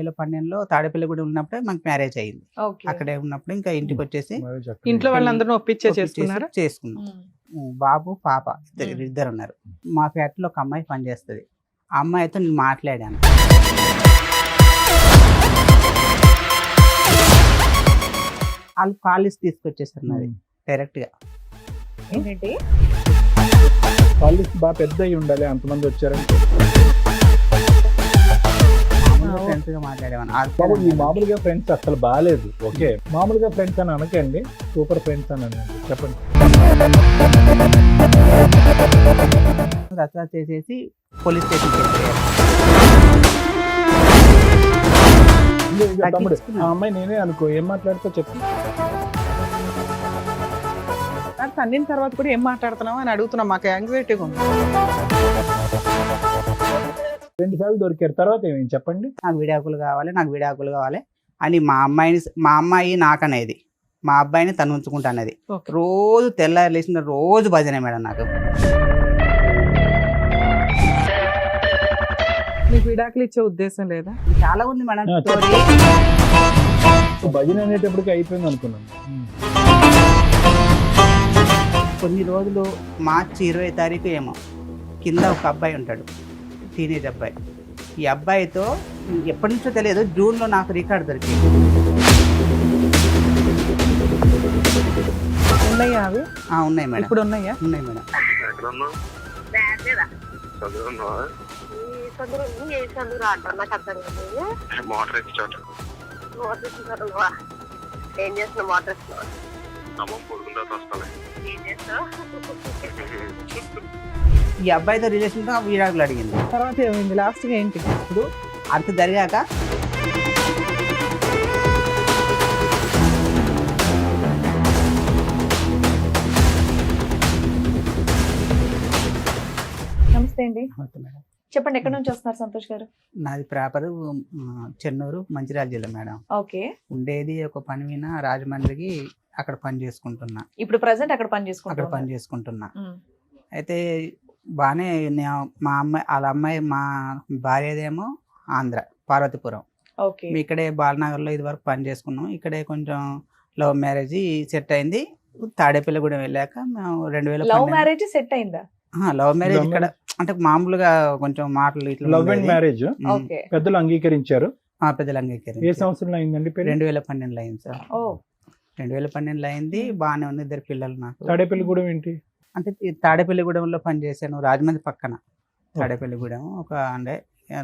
2012లో తాడేపల్లిగూడెం ఉన్నప్పుడే మాకు మ్యారేజ్ అయింది. ఓకే. అక్కడే ఉన్నప్పుడు ఇంకా ఇంటికి వచ్చేసి ఇంట్లో వాళ్ళందరూ ఒప్పించే ఒప్పించేసి చేసుకున్నారా? చేసుకున్నాం. బాబు పాప ఇద్దరు ఉన్నారు. మా ఫ్యాక్టరీలో ఒక అమ్మాయి పనిచేస్తుంది. ఆ అమ్మాయితో నేను మాట్లాడాను. వాళ్ళు కాలేజ్ తీసుకొచ్చేసారు నాది డైరెక్ట్ గా. ఏంటంటే వాళ్ళు బాగా పెద్ద అయి ఉండాలి, అంతమంది వచ్చారంటే. ఫ్రెండ్స్ గా మాట్లాడేవాను. బాబు ఈ మామూలుగా ఫ్రెండ్స్ అసలు బాగాలేదు. ఓకే, మామూలుగా ఫ్రెండ్స్ అని అనకండి, సూపర్ ఫ్రెండ్స్ అని అనండి. చెప్పండి. రచ్చ చేసేసి పోలీస్ స్టేషన్ తమ్ముడు ఆ అమ్మాయి నేనే అనుకో, ఏం మాట్లాడుతా చెప్పు. తన్నిన తర్వాత కూడా ఏం మాట్లాడుతున్నావు అని అడుగుతున్నా, మాకు యాంగ్జైటీగా ఉంది. 2 సార్లు దొరికారు, తర్వాత ఏమేమి చెప్పండి. నాకు విడాకులు కావాలి అని మా అమ్మాయి నాకనేది, మా అబ్బాయిని తను ఉంచుకుంటా అనేది. ఓకే. రోజు తెల్లారి లేచిన రోజు భజనే మేడం నాకు. మీకు విడాకులు ఇచ్చే ఉద్దేశం లేదా? చాలా ఉంది మేడం ఆ, స్టోరీ. భజన అనేటప్పటికి అయిపోయింది అనుకున్నాను. కొన్ని రోజులు మార్చి 20 తారీఖు ఏమో కింద ఒక అబ్బాయి ఉంటాడు, టీనేజ్ అబ్బాయి. ఈ అబ్బాయితో ఎప్పటి నుంచో తెలియదు, జూన్లో నాకు రికార్డు దొరికింది. ఉన్నాయా అవి? ఉన్నాయి మేడం, ఇప్పుడు ఉన్నాయా? ఉన్నాయి మేడం. ఏం చేస్తున్నా మోటార్ ఈ అబ్బాయితో రిలేషన్తో విడాకులు అడిగింది. తర్వాత ఏమైంది? లాస్ట్ గా ఏంటి? ఇప్పుడు అంత జరిగాక నమస్తే అండి, మేడం, చెప్పండి. ఎక్కడి నుంచి వస్తున్నారు సంతోష్ గారు? నాది ప్రాపర్ చెన్నూరు, మంచిర్యాల జిల్లా మేడం. ఓకే. ఉండేది ఒక పని మీద రాజమండ్రికి, అక్కడ పని చేసుకుంటున్నా. ఇప్పుడు ప్రెసెంట్ అక్కడ పని అక్కడ చేసుకుంటున్నా. అయితే బాగానే మా అమ్మాయి వాళ్ళ అమ్మాయి మా భార్యదేమో ఆంధ్ర, పార్వతీపురం. ఓకే. మేము ఇక్కడే బాలనగర్లో ఇది వరకు పని చేసుకున్నాం. ఇక్కడే కొంచెం లవ్ మ్యారేజ్ సెట్ అయింది. తాడేపల్లిగూడెం వెళ్ళాక మేము 2012 లవ్ మ్యారేజ్ సెట్ అయిందా? లవ్ మ్యారేజ్ ఇక్కడ అంటే మామూలుగా కొంచెం మాటలు ఇట్లా లవ్ అండ్ మ్యారేజ్ ఓకే. పెద్దలు అంగీకరించారు. పెద్దలు అంగీకరించారు. ఏ సంవత్సరంలో అయిందండి పెళ్లి? 2012 అయింది సార్. 2012 అయింది. బాగానే ఉంది, 2 పిల్లలు నాకు. తాడేపల్లిగూడెం ఏంటి అంటే తాడేపల్లిగూడెంలో పనిచేశాను, రాజమండ్రి పక్కన. తాడేపల్లిగూడెం ఒక అంటే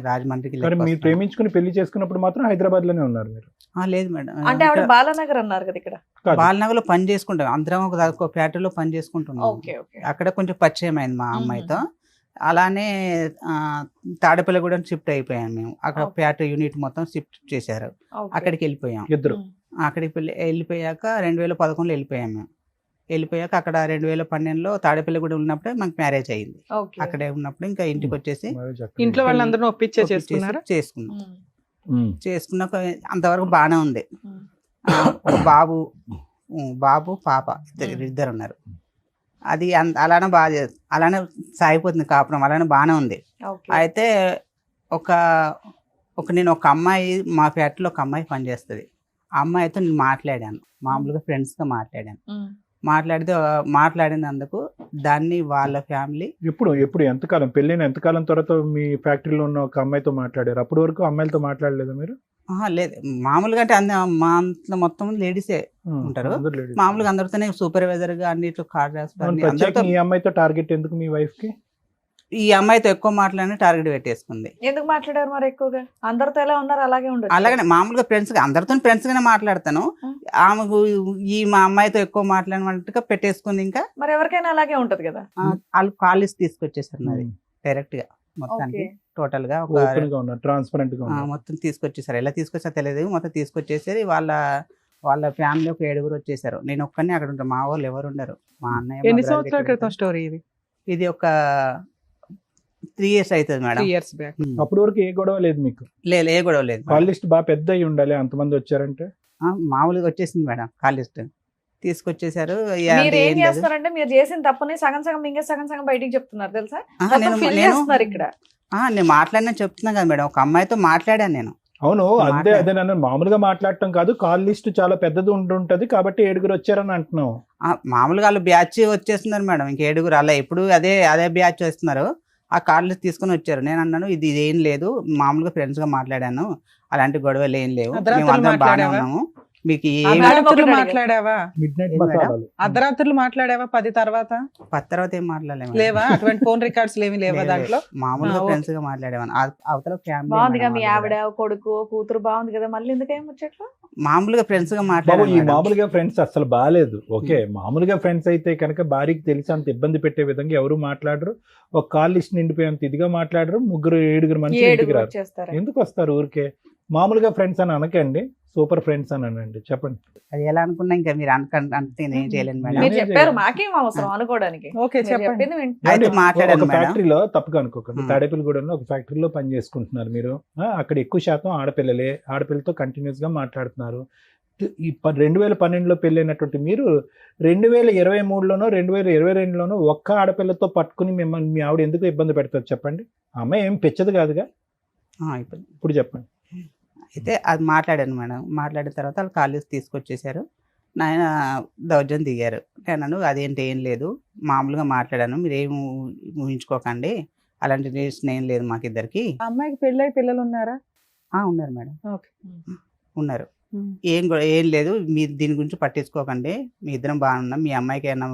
రాజమండ్రికి. మీరు ప్రేమించుకుని పెళ్లి చేసుకున్నప్పుడు మాత్రం హైదరాబాద్ లోనే ఉన్నారు మీరు? లేదు మేడం, అంటే ఆవిడ బాలానగర్ అన్నారు కదా, ఇక్కడ బాలనగర్ లో పని చేసుకుంటాం. అందరం ఒక ఫ్యాక్టరీలో పని చేసుకుంటున్నాం. అక్కడ కొంచెం పరిచయం అయింది మా అమ్మాయితో. అలానే తాడేపల్లిగూడెం షిఫ్ట్ అయిపోయాం మేము. అక్కడ ఫ్యాక్టరీ యూనిట్ మొత్తం షిఫ్ట్ చేశారు, అక్కడికి వెళ్ళిపోయాం. ఇద్దరు అక్కడికి వెళ్ళిపోయాక 2011లో వెళ్ళిపోయాం మేము. వెళ్ళిపోయాక అక్కడ 2012లో తాడేపల్లిగూడెం ఉన్నప్పుడే మాకు మ్యారేజ్ అయింది. అక్కడే ఉన్నప్పుడు ఇంకా ఇంటికి వచ్చేసి ఇంట్లో వాళ్ళందరూ ఒప్పించే చేసుకున్నాం. చేసుకున్నాక అంతవరకు బాగానే ఉంది. ఒక బాబు పాప ఇద్దరు ఉన్నారు. అది అలానే అలానే సాగిపోతుంది కాపురం, అలానే బాగానే ఉంది. అయితే నేను ఒక అమ్మాయి, మా ఫ్యాక్టరీలో ఒక అమ్మాయి పనిచేస్తుంది. ఆ అమ్మాయితో నేను మాట్లాడాను, మామూలుగా ఫ్రెండ్స్గా మాట్లాడినందుకు దాన్ని వాళ్ళ ఫ్యామిలీ. ఎప్పుడు ఎంతకాలం పెళ్ళైన ఎంతకాలం తర్వాత మీ ఫ్యాక్టరీలో ఉన్న ఒక అమ్మాయితో మాట్లాడారు? అప్పటి వరకు అమ్మాయిలతో మాట్లాడలేదు మీరు? లేదు, మామూలుగా అంటే మా అంతా మొత్తం లేడీసే ఉంటారు. మామూలుగా అందరితోనే సూపర్వైజర్ గా అన్నిట్లో కార్డ్ రాసుకుంటారు. ఈ అమ్మాయితో టార్గెట్ ఎందుకు మీ వైఫ్ కి? ఈ అమ్మాయితో ఎక్కువ మాట్లాడిన టార్గెట్ పెట్టేసుకుంది. ఎందుకు మాట్లాడారు మరి ఎక్కువగా? అందరితో ఎలా ఉన్నారు అలాగే ఉండదు. అలాగనే మామూలుగా అందరితో ఫ్రెండ్స్ గానే మాట్లాడతాను. ఆమెకు మా అమ్మాయితో ఎక్కువ మాట్లాడినట్టుగా పెట్టేసుకుంది. ఇంకా మరి ఎవరికైనా అలాగే ఉంటది కదా. వాళ్ళు కాలేజ్ తీసుకొచ్చేసారు నాది డైరెక్ట్ గా, మొత్తానికి టోటల్ గా ట్రాన్స్పరెంట్ గా మొత్తం తీసుకొచ్చేసారు. ఎలా తీసుకొచ్చారో తెలియదు, మొత్తం తీసుకొచ్చేసరి వాళ్ళ ఫ్యామిలీ ఒక 7 వచ్చేసారు. నేను ఒక్కనే అక్కడ ఉంటాను, మా వాళ్ళు ఎవరు ఉండరు. మా అన్నయ్య. ఎన్ని సంవత్సరాల క్రితం స్టోరీ ఇది? ఇది ఒక 3 years అవుతుంది మేడం. 3 years back. అప్పటి వరకు ఏ గొడవ లేదు మీకు? లేదు, ఏ గొడవ లేదు. కాల్ లిస్ట్ బాగా పెద్ద అయి ఉండాలి, అంతమంది వచ్చారంటే. మామూలుగా వచ్చేసింది మేడం, కాల్ లిస్ట్ తీసుకొచ్చేసారు. మీరు ఏం చేస్తారంటే మీరు చేసిన తప్పని సగం సగం మింగే సగం సగం బయటికి చెప్తున్నారు తెలుసా. ఇక్కడ నేను మాట్లాడినా చెప్తున్నా కదా మేడం. ఒక అమ్మాయితో మాట్లాడాను నేను. అవును అదే మాట్లా- అదే నన్ను మామూలుగా మాట్లాడటం కాదు, కాల్ లిస్ట్ చాలా పెద్దది ఉంటుంటది కాబట్టి 7 వచ్చారని అంటున్నావు. మామూలుగా వాళ్ళు బ్యాచ్ వచ్చేస్తున్నారు మేడం, ఇంక 7 అలా ఎప్పుడు అదే అదే బ్యాచ్ వస్తున్నారు. ఆ కార్డులు తీసుకొని వచ్చారు. నేను అన్నాను ఇది ఏం లేదు, మామూలుగా ఫ్రెండ్స్ గా మాట్లాడాను, అలాంటి గొడవలు ఏం లేవు, అర్ధరాత్రులు మేము అందరం బాగానే మాట్లాడావా? ఉన్నాము, మీకు ఏం అర్ధరాత్రులు ఒకటి మాట్లాడావా? మిడ్ నైట్ ఏం మేడం? మసాలాలు. అర్ధరాత్రులు మాట్లాడావా 10 తర్వాత? పది తర్వాత ఏం మాట్లాడలేము. లేవా అటువంటి ఫోన్ రికార్డ్స్ ఏమి లేవా దాంట్లో? మామూలుగా ఓకే. ఫ్రెండ్స్ గా మాట్లాడేవాను. అవతల ఫ్యామిలీ బాగుందిగా మీ మేడం వాళ్ళు ఆవిడ కూడా. కొడుకు కూతురు బాగుంది కదా, మళ్ళీ ఎందుకేం ముచ్చట్లు? మామూలుగా ఫ్రెండ్స్ గా బాబు మాట్లాడాను ఈ మేడం. మామూలుగా ఫ్రెండ్స్ అసలు బాగాలేదు. ఓకే మామూలుగా ఫ్రెండ్స్ అయితే కనుక భార్యకి తెలిసి అంత ఇబ్బంది పెట్టే విధంగా ఎవరు మాట్లాడరు. ఒక కాల్ లిస్ట్ నిండిపోయేంత ఇదిగా మాట్లాడరు. 7 మంది ఇంటికి 7 రారు. వచ్చేస్తారు. ఎందుకు వస్తారు ఊరికే? మామూలుగా ఫ్రెండ్స్ అని అనకండి, సూపర్ ఫ్రెండ్స్ అని అనండి. చెప్పండి. అది ఎలా అనుకున్నా ఇంకా మీరు అంటే నేను చేయలేను మేడం. మీరు నేనే చెప్పారు, చేయాలి. మాకేం అవసరం అనుకోవడానికి. ఓకే మీరు చెప్పండి. చెప్పింది వింటున్నాం. అయితే మాట్లాడాను ఒక మేడం. ఫ్యాక్టరీలో తప్పుగా అనుకోకండి, Hmm. తాడేపల్లిగూడెంలో ఒక ఫ్యాక్టరీలో పని చేసుకుంటున్నారు మీరు. అక్కడ ఎక్కువ శాతం ఆడపిల్లలే, ఆడపిల్లతో కంటిన్యూస్ గా మాట్లాడుతున్నారు. ఈ 2012లో పెళ్ళైనటువంటి మీరు 2023లోనో 2022లోనో ఒక్క ఆడపిల్లతో పట్టుకుని మిమ్మల్ని మీ ఆవిడ ఎందుకు ఇబ్బంది పెడతారు చెప్పండి? ఆ అమ్మాయి ఏం పెచ్చదు కాదుగా. ఇప్పుడు ఇప్పుడు చెప్పండి. అయితే అది మాట్లాడాను మేడం. మాట్లాడిన తర్వాత వాళ్ళు కాలేజ్ తీసుకొచ్చేసారు. నాయన దౌర్జన్యం దిగారు. నేను అదేంటి ఏం లేదు, మామూలుగా మాట్లాడాను, మీరు ఏం ఊహించుకోకండి, అలాంటి రిలేషన్ ఏం లేదు మాకిద్దరికి. ఆ అమ్మాయికి పెళ్ళై పిల్లలు ఉన్నారా? ఉన్నారు మేడం, ఓకే. ఉన్నారు. ఏం లేదు, మీరు దీని గురించి పట్టించుకోకండి, మీ ఇద్దరం బాగున్నాం, మీ అమ్మాయికి ఏమైనా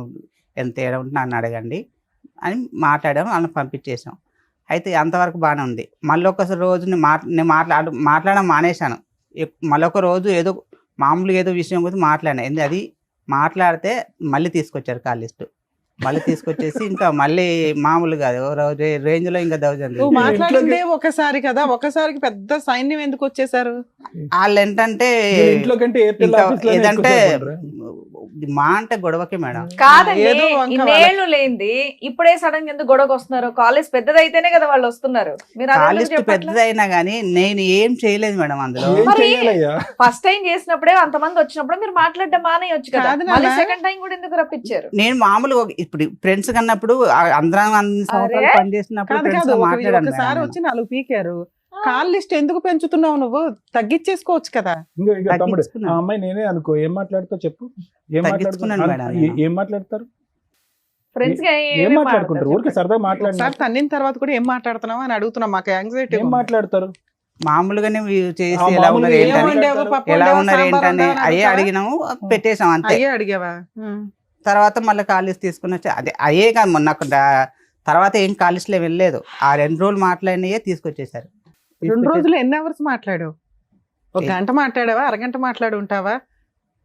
ఎంత తేడా ఉంటే నన్ను అడగండి అని మాట్లాడాము. వాళ్ళని పంపించేసాం. అయితే అంతవరకు బాగానే ఉంది. మళ్ళీ ఒకసారి రోజు నేను మాట్లాడడం మానేశాను. మళ్ళీ ఒక రోజు ఏదో మామూలుగా ఏదో విషయం గురించి మాట్లాడాను. అది మాట్లాడితే మళ్ళీ తీసుకొచ్చారు కాల్ లిస్ట్. మళ్ళీ తీసుకొచ్చేసి ఇంకా మళ్ళీ మామూలుగా రేంజ్ లో ఇంకా దౌర్జన్యం నువ్వు దిగారు. మాట్లాడిందే ఒకసారి కదా, ఒకసారికి పెద్ద సైన్యం ఎందుకు వచ్చేసారు? వాళ్ళు ఏంటంటే వీళ్ళ ఇంట్లో కంటే ఎయిర్టెల్ ఇంకా ఆఫీస్లోనే ఏదంటే ఎక్కువ చూడరా? మా అంటే గొడవకి మేడం. కాదండి, ఏదో వంక ఇన్నేళ్లు లేనిది ఇప్పుడే సడన్ గా ఎందుకు గొడవకు వస్తున్నారు? కాలేజ్ పెద్దదైతేనే కదా వాళ్ళు వస్తున్నారు. మీరు కాల్ లిస్ట్ పెద్దదైనా గానీ నేను ఏం చేయలేదు మేడం అందులో. ఏం మరి- చెయ్యాలయ్యా? ఫస్ట్ టైం చేసినప్పుడే అంతమంది వచ్చినప్పుడు మీరు మాట్లాడడం మానేయొచ్చు కదా, కాదు మళ్ళీ నాన్న. సెకండ్ టైం కూడా ఎందుకు రప్పించారు? నేను మామూలుగా ఇప్పుడు ఫ్రెండ్స్ కన్నప్పుడు అందరం అన్ని సంవత్సరాలు అరే, పనిచేసినప్పుడు కాదు ఫ్రెండ్స్ కాదు, గా మాట్లాడాను ఒకసారి మేడం వచ్చి 4 పీకారు. కాల్ లిస్ట్ ఎందుకు పెంచుతున్నావు నువ్వు? తగ్గించేసుకోవచ్చు కదా. ఇంకో తమ్ముడు, తగ్గించుకున్నాను. ఆ అమ్మాయి నేనే అనుకో, ఏం మాట్లాడుతావు చెప్పు? ఏం తగ్గించుకున్నాను మేడం మాట్లాడుతారు? నేను. ఏం మాట్లాడతారు? ఫ్రెండ్స్ గా ఏం ఏమేం మాట్లాడుకుంటారు? ఊరికే మాట్లాడతారు సరదా ఒకసారి మాట్లాడినారు. తన్నిన తర్వాత కూడా ఏం మాట్లాడుతున్నావు అని అడుగుతున్నా, మాకు యాంగ్జైటీ ఏం మాట్లాడతారు? మామూలుగానే చేసి ఆ ఎలా మామూలుగా ఉన్నారు ఏం ఏంటని, వండావు, పప్పు ఎలా వండావా, ఉన్నారు సాంబార్ ఏంటని వండావా అని అయ్యే అడుగుతావా? అడిగినాము, పెట్టేసాం అంతే. అయ్యే అడిగావా? తర్వాత మళ్ళీ కాలేజ్ తీసుకుని వచ్చి అదే అయ్యే కాదు, మొన్న తర్వాత ఏం కాలేజ్లో వెళ్ళలేదు. ఆ 2 రోజులు మాట్లాడినయే తీసుకొచ్చేసారు. 2 రోజులు ఎన్ని అవర్స్ మాట్లాడావు? ఒక ఏ- గంట మాట్లాడావా? అరగంట మాట్లాడి ఉంటావా?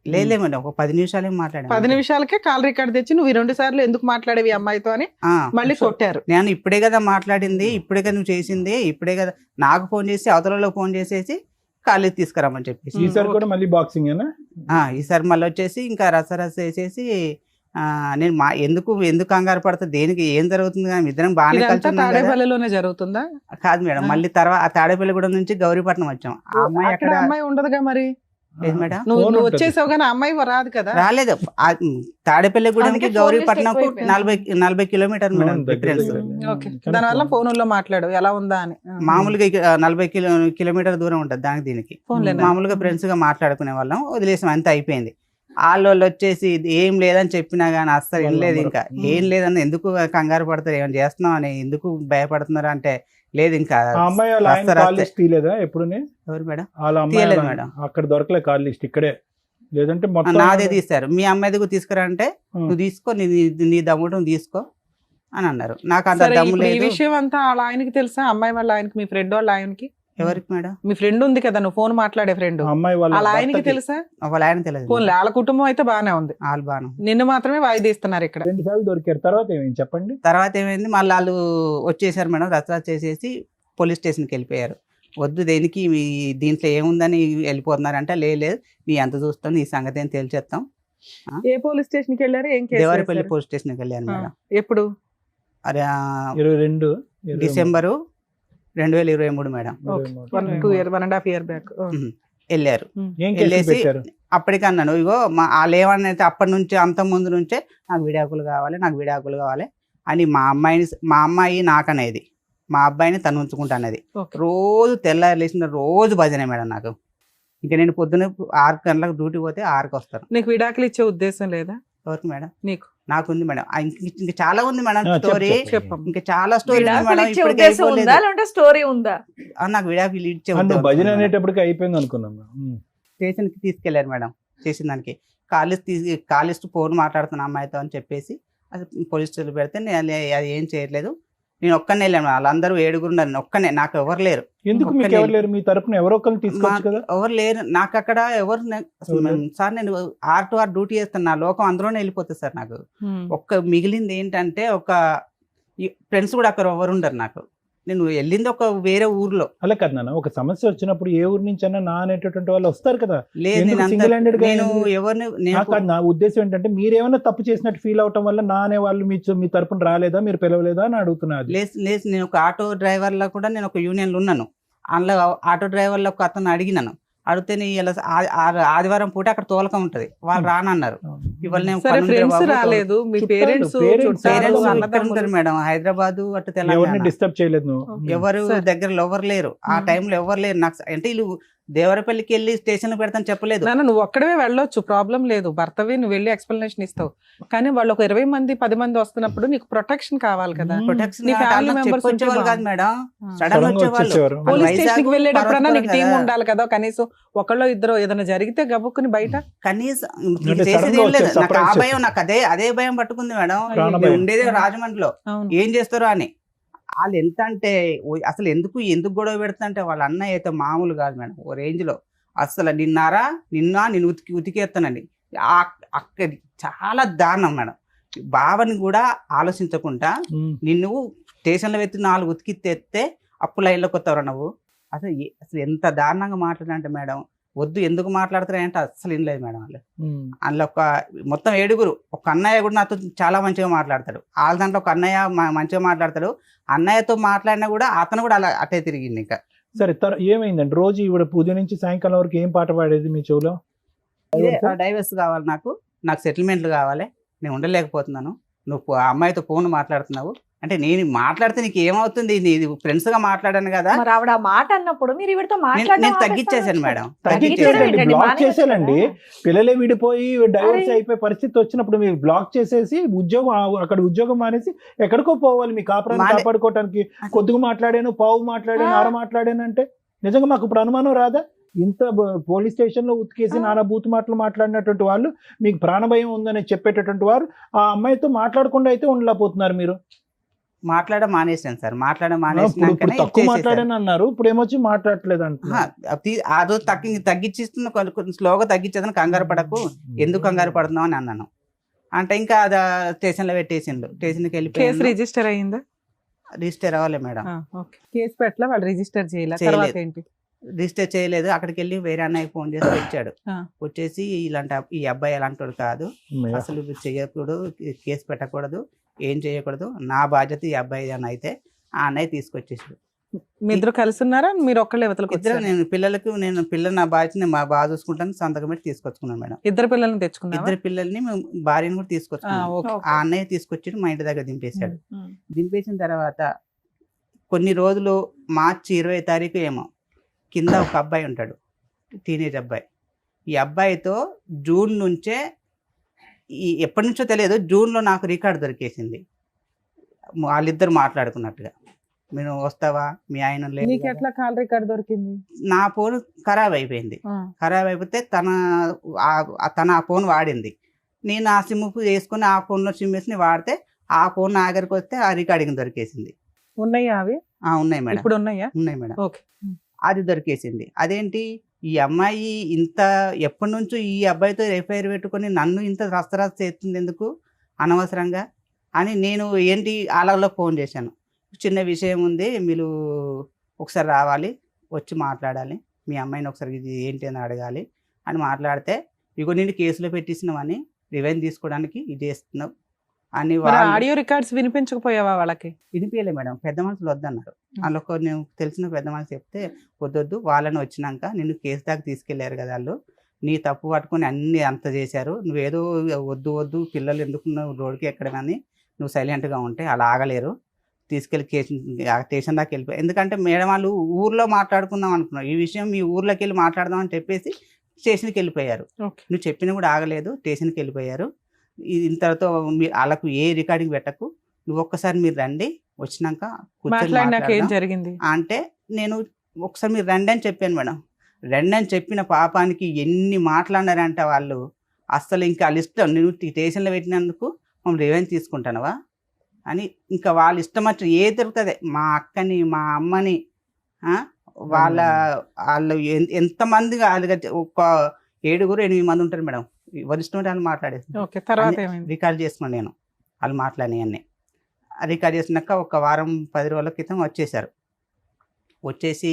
లేదు మేడం, ఒక 10 నిమిషాలు మాట్లాడాను. 10 నిమిషాలకే కాల్ రికార్డ్ తెచ్చి నువ్వు ఈ 2 సార్లు ఎందుకు మాట్లాడేవి అమ్మాయితో అని ఆ, మళ్ళీ కొట్టారు. నేను ఇప్పుడే కదా మాట్లాడింది, ఇప్పుడే కదా నువ్వు చేసింది, ఇప్పుడే కదా నాకు ఫోన్ చేసి అవతలలో ఫోన్ చేసేసి కాలేజ్ తీసుకురామని చెప్పేసి. ఈసారి కూడా మళ్ళీ బాక్సింగ్ ఏనా? ఈసారి మళ్ళీ వచ్చేసి ఇంకా రసరస వేసేసి నేను ఎందుకు కంగారు పడతా, దేనికి ఏం జరుగుతుంది కానీ ఇద్దరం బాగానే కలిసి ఇదంతా ఉన్నాం కదా. తాడేపల్లిలోనే జరుగుతుందా? కాదు మేడం, మళ్ళీ తర్వాత తాడేపల్లిగూడెం నుంచి గౌరీపట్నం వచ్చాం. ఆ అమ్మాయి అక్కడ అక్కడ అమ్మాయి ఉండదుగా మరి. ఏది మేడం? నువ్వు ఫోన్ నువ్వు ఉంటది. వచ్చేసావు కానీ అమ్మాయి రాదు కదా. రాలేదు. తాడేపల్లిగూడెంకి అందుకే phone గౌరీపట్నంకు list ఎక్కువైపోయింది. 40 కిలోమీటర్ మేడం అవును, దగ్గర డిఫరెన్స్. దగ్గర. ఓకే, కానీ దానివల్ల ఫోన్- ఫోనుల్లో మాట్లాడు ఎలా ఉందా అని. మామూలుగా 40 కిలోమీటర్ దూరం ఉంటుంది దానికి దీనికి. ఫోన్లేనా? మామూలుగా ఫ్రెండ్స్ గా మాట్లాడుకునే వాళ్ళం, వదిలేసాం, అంత అయిపోయింది. వాళ్ళు వచ్చేసి ఇది ఏం లేదని చెప్పినా కానీ అస్సలు ఏం లేదు, ఇంకా ఏం లేదని ఎందుకు కంగారు పడతారు, ఏమైనా చేస్తున్నాం అని ఎందుకు భయపడుతున్నారు అంటే లేదు ఇంకా. ఆ అమ్మాయి వాళ్ళ ఆయన రస్తా కాల్ రస్తే. లిస్ట్ తీయలేదా ఎప్పుడునే? ఎవరు మేడం? వాళ్ళ అమ్మాయి తీయలేదు వాళ్ళ- మేడం. అక్కడ దొరకలే కాల్ లిస్ట్, ఇక్కడే. లేదంటే మొత్తం నాదే తీస్తారు. మీ అమ్మాయిది కూడా తీసుకురా అంటే ఉం. నువ్వు తీసుకో, నీ దమ్ముడు నువ్వు తీసుకో అని అన్నారు. నాకు అంత సరే, దమ్ము ఇప్పుడు ఈ లేదు. విషయం అంతా వాళ్ళ ఆయనకి తెలుసా? అమ్మాయి వాళ్ళ ఆయనకి, మీ ఫ్రెండ్ వాళ్ళ ఆయనకి? ఎవరికి మేడం? మీ ఫ్రెండ్ ఉంది కదా, నువ్వు ఫోన్ మాట్లాడే ఫ్రెండ్, ఆ అమ్మాయి వాళ్ళ వాళ్ళ ఆయనకి భర్తకి తెలుసా? వాళ్ళ ఆయన తెలియదు. ఫోన్ వాళ్ళ కుటుంబం అయితే బానే ఉంది, వాళ్ళు బాను. నిన్ను మాత్రమే వాయిదీస్తున్నారు ఇక్కడ. 2 సార్లు దొరికారు. తర్వాత ఏమైంది చెప్పండి? తర్వాత ఏమైంది, మళ్ళీ వాళ్ళు వచ్చేసారు మేడం, రచ్చ చేసేసి పోలీస్ స్టేషన్కి వెళ్ళిపోయారు. వద్దు దేనికి దీంట్లో ఏముందని వెళ్ళిపోతున్నారంటే లేదు, నీ ఎంత చూస్తాం, నీ సంగతి ఏం తేల్చేస్తాం. ఏ పోలీస్ స్టేషన్ కి వెళ్ళారు? ఏం కేసు దేవరపల్లి వేశారు? పోలీస్ స్టేషన్కి వెళ్ళాను మేడం. ఎప్పుడు? అదే 22 డిసెంబరు 2023 మేడం 23. 1.5 year back. వెళ్ళారు. ఏం కేసు వెళ్ళేసి పెట్టారు? అప్పటికన్నాను, ఇగో వాళ్ళు ఏమన్నైతే అప్పటి నుంచి అంత ముందు నుంచే నాకు విడాకులు కావాలి అని మా అమ్మాయి నాకనేది. మా అబ్బాయిని తను ఉంచుకుంటానది. ఓకే. రోజు తెల్లారి లేచిన రోజు భజనే మేడం నాకు. ఇంకా నేను పొద్దున్న 6 గంటలకు డ్యూటీ పోతే 6కి వస్తాను. నీకు విడాకులు ఇచ్చే ఉద్దేశం లేదా? ఎవరికి మేడం? నీకు. నాకుంది మేడం. ఇంకా చాలా ఉంది మేడం చెప్పు, స్టోరీ. చెప్పమ్మా. ఇంకా చాలా స్టోరీ ఉంది విడాకులు మేడం. ఇచ్చే ఇప్పటికీ ఉద్దేశం అయిపోలేదు. ఉందా లేదంటే స్టోరీ ఉందా? నాకు విడాకులు ఇచ్చే నువ్వు ఉద్దేశం భజన ఉంది మేడం. అనేటప్పటికి అయిపోయింది అనుకున్నాను. స్టేషన్కి తీసుకెళ్లారు మేడం. చేసిన దానికి కాలేజ్ ఫోన్ మాట్లాడుతున్నా అమ్మాయితో అని చెప్పేసి అది పోలీస్ స్టేషన్ పెడితే నేను అది ఏం చేయట్లేదు. నేను ఒక్కనే వెళ్ళాను. వాళ్ళందరూ 7 ఉన్నారు. నేను ఒక్కనే, నాకు ఎవరు లేరు. ఎందుకు మీకు ఎవరు లేరు? మీ తరపున ఎవరో ఒకరిని తీసుకోవచ్చు కదా. ఎవరు లేరు నాకు అక్కడ. ఎవరు సార్ నేను ఆర్ టు ఆర్ డ్యూటీ చేస్తాను. నా లోకం అందులోనే వెళ్ళిపోతుంది సార్. నాకు ఒక్క మిగిలింది ఏంటంటే ఒక ఫ్రెండ్స్ కూడా అక్కడ ఎవరు ఉండరు నాకు. నేను వెళ్ళింది ఒక వేరే ఊర్లో. అలా కదా నాన్న, ఒక సమస్య వచ్చినప్పుడు ఏ ఊరు నుంచి అన్నా నా అనేటటువంటి వాళ్ళు వస్తారు కదా. లేదు ఎందుకు నేను single handed గా నేను ఎందుకు? ఎవరిని నా ఉద్దేశం ఏంటంటే మీరేమైనా తప్పు చేసినట్టు ఫీల్ అవటం వల్ల నా అనే వాళ్ళు మీ తరపున రాలేదా, మీరు పిలవలేదా అని అడుగుతున్నారు. లేదు నేను ఒక ఆటో డ్రైవర్ లో కూడా నేను ఒక యూనియన్ లో ఉన్నాను. అందులో ఆటో డ్రైవర్ లో ఒక అతను అడిగినాను. అడిగితే ఇలా ఆదివారం పూట అక్కడ తోలకం ఉంటది, వాళ్ళు రానన్నారు. ఇవాళ నేను సరే, ఫ్రెండ్స్ రాలేదు, మీ చుట్టాలు, పేరెంట్స్ parents ఉంటారు మేడం. హైదరాబాద్ అటు ఎవరిని తెలంగాణ డిస్టర్బ్ చేయలేదు నువ్వు. ఎవరు సరే. దగ్గరలో ఎవరు లేరు. ఆ టైంలో ఎవరు లేరు. నాకు అంటే వీళ్ళు దేవరపల్లికి వెళ్ళి స్టేషన్ పెడతాను చెప్పలేదు. నాన్న నువ్వు ఒక్కడవే వెళ్ళొచ్చు, ప్రాబ్లం లేదు. భర్తవి నువ్వు వెళ్ళి ఎక్స్ప్లెనేషన్ ఇస్తావు. కానీ వాళ్ళు ఒక 20 మంది 10 మంది వస్తున్నప్పుడు నీకు ప్రొటెక్షన్ కావాలి కదా. ప్రొటెక్షన్ నీ family members చెప్పొచ్చేవాళ్ళు ఉంటే కాదు మేడం. ఆ. సడన్ Sudden గా వచ్చేవాళ్ళు. వచ్చేవారు. పోలీస్ వైజాగ్, స్టేషన్ కి వెళ్ళేటప్పుడన్నా నీకు టీం పర్వతపురం ఉండాలి కదా. కనీసం ఒకళ్ళో ఇద్దరు ఏదైనా జరిగితే గబుక్కుని బయట. కనీసం అంటే చేసేది sudden గా ఏం లేదు. వచ్చే నాకు ఆ surprise భయం, నాకు అదే భయం పట్టుకుంది మేడం. ప్రాణ నేను భయం. ఉండేదే రాజమండ్రిలో. అవును. ఏం చేస్తారో అని. వాళ్ళు ఎంత అంటే అసలు ఎందుకు గొడవ పెడుతుంటే వాళ్ళ అన్నయ్య అయితే మామూలు కాదు మేడం. ఓ రేంజ్ లో అసలు నిన్ను ఉతికేస్తానండి. అక్కడ చాలా దారుణం మేడం. బావని కూడా ఆలోచించకుండా నిన్ను స్టేషన్లో పెట్టి 4 ఉతికితే అప్పు లైన్లోకి వస్తావు నువ్వు. అసలు ఎంత దారుణంగా మాట్లాడంటే మేడం, వద్దు ఎందుకు మాట్లాడుతున్నారంటే అస్సలు ఏం లేదు మేడం. వాళ్ళు అందులో మొత్తం 7. ఒక అన్నయ్య కూడా నాతో చాలా మంచిగా మాట్లాడతాడు. వాళ్ళ దాంట్లో ఒక అన్నయ్య మంచిగా మాట్లాడతాడు. అన్నయ్యతో మాట్లాడినా కూడా అతను కూడా అలా అట్టే తిరిగింది. ఇంకా సరే, ఏమైందండి? రోజు ఇవిడ ఉదయం నుంచి సాయంకాలం వరకు ఏం పాట పాడేది మీ చెవులో? డైవర్స్ కావాలి, నాకు సెటిల్మెంట్లు కావాలి, నేను ఉండలేకపోతున్నాను, నువ్వు ఆ అమ్మాయితో ఫోన్ మాట్లాడుతున్నావు అంటే నేను మాట్లాడితే నీకు ఏమవుతుంది? నీది ఫ్రెండ్స్ గా మాట్లాడాను కదా. మరి ఆవిడ ఆ మాట అన్నప్పుడు మీరు ఈవిడతో నేను మాట్లాడడం తగ్గించేసాను మేడం. తగ్గించేసారండి, ఏంటండి? బ్లాక్ మానేయొచ్చు చేసేయాలండి. కదా. పిల్లలే విడిపోయి డైవర్స్ అరే. అయిపోయే పరిస్థితి వచ్చినప్పుడు మీరు బ్లాక్ చేసేసి అక్కడ ఉద్యోగం మానేసి ఎక్కడికో పోవాలి మీ కాపురాన్ని కాపాడుకోవటానికి. కొద్దిగా మాట్లాడాను, పావు మాట్లాడాను, అర మాట్లాడాను అంటే నిజంగా మాకు ఇప్పుడు అనుమానం రాదా? ఇంత పోలీస్ స్టేషన్ లో ఉతికేసి నానా బూత్ మాటలు మాట్లాడినటువంటి వాళ్ళు, మీకు ప్రాణభయం ఉందని చెప్పేటటువంటి వారు ఆ అమ్మాయితో మాట్లాడకుండా అయితే ఉండలేకపోతున్నారు. మీరు మానేసాను సార్. ఇప్పుడు తక్కువ మాట్లాడాను అన్నారు, ఇప్పుడు ఏమొచ్చి మాట్లాడట్లేదు అంటున్నారు. ఆ రోజు తగ్గించిస్తున్న కొంచెం స్లోగా తగ్గించేదని కంగారు పడకు, ఎందుకు కంగారు పడుతున్నావు అని అన్నాను. అంటే ఇంకా అది స్టేషన్ లో పెట్టేసిండు. స్టేషన్కి కేసు వెళ్ళిపోయి రిజిస్టర్ అయ్యిందా? రిజిస్టర్ అవ్వాలి మేడం. కేసు పెట్టలే, వాళ్ళు రిజిస్టర్ చేయలేదు. చేయలేదు. తర్వాత ఏంటి? రిజిస్టర్ చేయలేదు. అక్కడికి వెళ్ళి వేరే అన్నయ్య ఫోన్ చేసి వచ్చాడు. వచ్చేసి ఈ అబ్బాయి ఎలాంటి కాదు, అసలు చేయకూడదు, కేసు పెట్టకూడదు, ఏం చేయకూడదు, నా బాధ్యత ఈ అబ్బాయి అని అయితే ఆ అన్నయ్య తీసుకొచ్చేసాడు. మీ ఇద్దరు కలిసి ఉన్నారా? మీరు ఒక్కళ్ళే ఇవతలకు ఇద్దరు వచ్చారా? నేను పిల్లలు నా బాధ్యత బాగా చూసుకుంటాను సంతకం పెట్టి తీసుకొచ్చుకున్నాను మేడం. ఇద్దరు పిల్లల్ని తెచ్చుకున్నారా? ఇద్దరు పిల్లల్ని భార్యను కూడా తీసుకొచ్చుకున్నాను. ఓకే. ఆ అన్నయ్య తీసుకొచ్చి మా ఇంటి దగ్గర దింపేశాడు. దింపేసిన తర్వాత కొన్ని రోజులు మార్చి 20వ తారీఖు ఏమో కింద ఒక అబ్బాయి ఉంటాడు, టీనేజ్ అబ్బాయి. ఈ అబ్బాయితో జూన్ నుంచే ఎప్పటి నుంచో తెలియదు, జూన్లో నాకు రికార్డు దొరికేసింది. వాళ్ళిద్దరు మాట్లాడుకున్నట్టుగా, నేను వస్తావా, మీ ఆయన లేదు నీకు కదా. ఎట్లా కాల్ రికార్డ్ దొరికింది? నా ఫోన్ ఖరాబ్ అయిపోయింది. ఖరాబ్ అయిపోతే తన ఆ ఫోన్ వాడింది. నేను ఆ సిమ్ వేసుకుని ఆ ఫోన్లో సిమ్ వేసి వాడితే ఆ ఫోన్ నా దగ్గరికి వస్తే ఆ రికార్డింగ్ దొరికేసింది. ఉన్నాయా అవి? ఉన్నాయి మేడం. ఇప్పుడు ఉన్నాయా? ఉన్నాయి మేడం. ఓకే. అది దొరికేసింది. అదేంటి ఈ అమ్మాయి ఇంత ఎప్పటి నుంచో ఈ అబ్బాయితో ఎఫ్ఐఆర్ పెట్టుకొని నన్ను ఇంత రస్తరాస్త చేస్తుంది ఎందుకు అనవసరంగా అని నేను ఏంటి అలాగలో ఫోన్ చేశాను. చిన్న విషయం ఉంది, మీరు ఒకసారి రావాలి, వచ్చి మాట్లాడాలి, మీ అమ్మాయిని ఒకసారి ఇది ఏంటి అని అడగాలి అని మాట్లాడితే, ఇగో నేను కేసులో పెట్టిస్తున్నామని రివెంజ్ తీసుకోవడానికి ఇది చేస్తున్నావు అని ఆడియో రికార్డ్స్ వినిపించకపోయావా వాళ్ళకి? వినిపించలే మేడం. పెద్ద మనుషులు వద్దన్నారు. అందులో నేను తెలిసిన పెద్ద మనుషులు చెప్తే వద్దొద్దు, వాళ్ళని వచ్చినాక నిన్ను కేసు దాకా తీసుకెళ్లారు కదా వాళ్ళు, నీ తప్పు పట్టుకొని అన్ని అంత చేశారు, నువ్వేదో వద్దు పిల్లలు ఎందుకు రోడ్డుకి ఎక్కడమని నువ్వు సైలెంట్గా ఉంటే అలా ఆగలేరు, తీసుకెళ్ళి స్టేషన్ దాకా వెళ్ళిపోయి, ఎందుకంటే మేడం వాళ్ళు ఊర్లో మాట్లాడుకుందాం అనుకున్నారు, ఈ విషయం మీ ఊర్లోకి వెళ్ళి మాట్లాడదాం అని చెప్పేసి స్టేషన్కి వెళ్ళిపోయారు. ఓకే. నువ్వు చెప్పినా కూడా ఆగలేదు, స్టేషన్కి వెళ్ళిపోయారు. ఇంతతో వాళ్ళకు ఏ రికార్డింగ్ పెట్టకు, నువ్వు ఒక్కసారి మీరు రండి, వచ్చినాక కూర్చొని మాట్లాడినాక ఏం మాట్లాడదాం జరిగింది? అంటే నేను ఒకసారి మీరు రండి అని చెప్పాను మేడం. రండి అని చెప్పిన పాపానికి ఎన్ని మాట్లాడినారంటే వాళ్ళు, అస్సలు ఇంకా వాళ్ళ ఇష్టం, నువ్వు స్టేషన్లో పెట్టినందుకు మనం రివెంజ్ తీసుకుంటానవా అని ఇంకా వాళ్ళ ఇష్టం వచ్చి ఏ దొరుకుతుంది, మా అక్కని మా అమ్మని వాళ్ళు ఎంతమంది ఒక 7-8 మంది ఉంటారు మేడం, ఎవరి ఇష్టం వాళ్ళు మాట్లాడేసి ఓకే. తర్వాత ఏమైంది? రికార్డ్ చేసుకున్నాను నేను వాళ్ళు మాట్లాడినవన్నీ. రికార్డ్ చేసినాక ఒక వారం 10 రోజుల క్రితం వచ్చేసారు, వచ్చేసి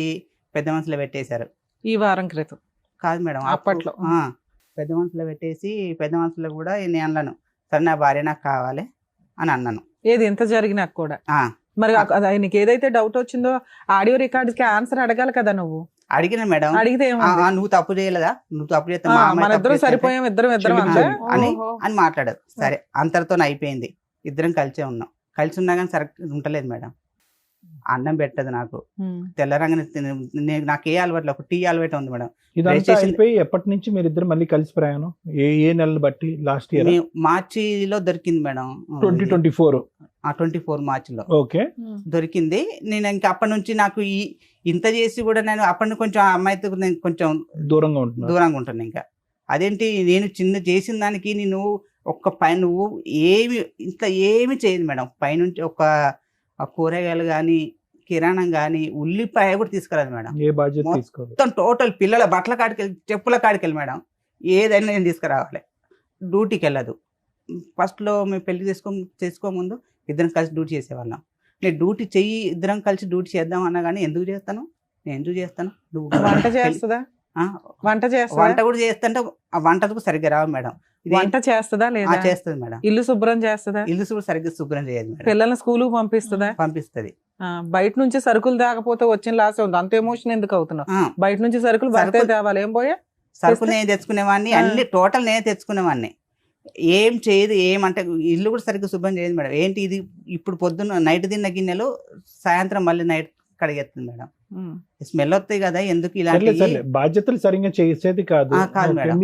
పెద్ద మనుషులు పెట్టేశారు. ఈ వారం క్రితం కాదు మేడం, అప్పట్లో. పెద్ద మనుషులు పెట్టేసి పెద్ద మనుషులు కూడా నేను అన్నాను, సరే నా భార్య నాకు కావాలి అని అన్నాను. ఏది ఎంత జరిగినా కూడా మరి ఆయనకి ఏదైతే డౌట్ వచ్చిందో ఆడియో రికార్డ్స్ కి ఆన్సర్ అడగాలి కదా నువ్వు. అడిగిన మేడం, అడిగితే నువ్వు తప్పు చేయలేదా, నువ్వు తప్పు చేస్తే మన ఇద్దరం సరిపోయాం, ఇద్దరం అని మాట్లాడారు. సరే అంతటితో అయిపోయింది, ఇద్దరం కలిసే ఉన్నాం. కలిసి ఉన్నా కానీ సరే ఉంటలేదు మేడం. అన్నం పెట్టదు నాకు, తెల్లరంగానే నాకు ఏ అలవాట్లు, ఒక టీ అలవాటు ఉంది మేడం. ఇదంతా అయిపోయి ఎప్పటి నుంచి మీరు ఇద్దరు మళ్ళీ కలిసి ప్రయాణం? ఏ నెలలు బట్టి? లాస్ట్ ఇయర్ మార్చిలో దొరికింది మేడం, 2024. 24 మార్చిలో ఓకే దొరికింది. నేను ఇంకా అప్పటి నుంచి నాకు ఇంత చేసి కూడా నేను అప్పటి నుంచి కొంచెం ఆ అమ్మాయితో నేను కొంచెం దూరంగా ఉంటాను. ఇంకా అదేంటి, నేను చిన్న చేసిన దానికి నేను నువ్వు ఏమి చేయదు మేడం. పైనుంచి ఒక కూరగాయలు కానీ కిరాణం కానీ ఉల్లిపాయ కూడా తీసుకురాదు మేడం. ఏ బాధ్యత తీసుకోవాలి, మొత్తం టోటల్ పిల్లల బట్టల కాడికి వెళ్ళి చెప్పుల కాడికి వెళ్ళి మేడం ఏదైనా నేను తీసుకురావాలి. డ్యూటీకి వెళ్ళదు. ఫస్ట్లో మేము పెళ్లి చేసుకోముందు ఇద్దరం కలిసి డ్యూటీ చేసేవాళ్ళం. నేను డ్యూటీ చెయ్యి, ఇద్దరం కలిసి డ్యూటీ చేద్దాం అన్నా కానీ ఎందుకు చేస్తాను, నేను ఎందుకు చేస్తాను, నువ్వు వంట చేస్తుందా? వంట కూడా చేస్తుంటే ఆ వంటకు సరిగ్గా రావు మేడం. వంట చేస్తుందా లేదా? చేస్తుంది మేడం. ఇల్లు శుభ్రం చేస్తుందా? ఇల్లు సరిగ్గా శుభ్రం చేయదు మేడం. పిల్లల్ని స్కూల్ పంపిస్తుందా? పంపిస్తుంది. బయట నుంచి సరుకులు తేకపోతే వచ్చిన లాస్ ఉంది, అంత ఎమోషన్ ఎందుకు అవుతున్నావు? బయట నుంచి సరుకులు భర్తే తేవాలి, ఏం పోయా సరుకులు నేను తెచ్చుకునేవాడిని, అన్ని టోటల్ నేను తెచ్చుకునేవాడిని. ఏం చేయదు, ఏమంటే ఇల్లు కూడా సరిగ్గా శుభ్రం చేయదు మేడం. ఏంటి ఇది, ఇప్పుడు పొద్దున్న నైట్ తిన్న గిన్నెలు సాయంత్రం మళ్ళీ నైట్ కడిగేస్తుంది మేడం. స్మెల్ వస్తాయి కదా, ఎందుకు ఇలాంటి బాధ్యతలు సరిగ్గా చేసేది కాదు. మేడం.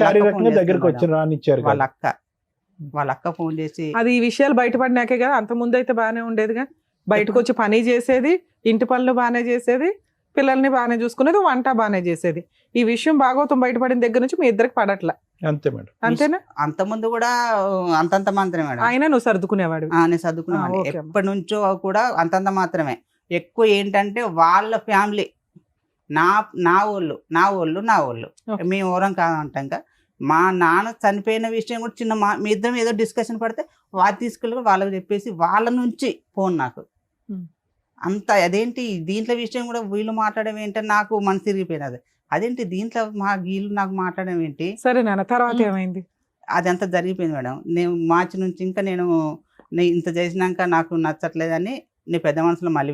శారీరకంగా దగ్గరకు వచ్చి రానిచ్చారు. వాళ్ళ అక్క ఫోన్ చేసి, అది ఈ విషయాలు బయటపడినాకే కదా, అంత ముందు అయితే బాగానే ఉండేదిగా. బయటకు వచ్చి పని చేసేది, ఇంటి పనులు బాగానే చేసేది, పిల్లల్ని బాగానే చూసుకునేది, వంట బాగానే చేసేది. ఈ విషయం భాగవతం బయటపడిన దగ్గర నుంచి మీ ఇద్దరికి పడట్లా. అంతే మేడం. అంతేనా? అంత ముందు కూడా అంతంత మాత్రమే మేడం. అయినా నువ్వు సర్దుకునేవాడు? నేను సర్దుకునేవాడు ఎప్పటి నుంచో కూడా, అంతంత మాత్రమే. ఎక్కువ ఏంటంటే వాళ్ళ ఫ్యామిలీ, నా వాళ్ళు మేము ఎవరం కాదంటాక, మా నాన్న చనిపోయిన విషయం కూడా చిన్న మీ ఇద్దరం ఏదో డిస్కషన్ పడితే వాళ్ళు తీసుకెళ్ళి వాళ్ళకి చెప్పేసి వాళ్ళ నుంచి ఫోన్ నాకు అంత. అదేంటి దీంట్లో విషయం కూడా వీళ్ళు మాట్లాడడం ఏంటని నాకు మనసు తిరిగిపోయినది. అదేంటి దీంట్లో వీళ్ళు నాకు మాట్లాడడం ఏంటి. సరే నాన్న, తర్వాత ఏమైంది? అదంతా జరిగిపోయింది మేడం. నేను మార్చి నుంచి ఇంకా నేను ఇంత చేసినాక నాకు నచ్చట్లేదని నేను పెద్ద మనసులో మళ్ళీ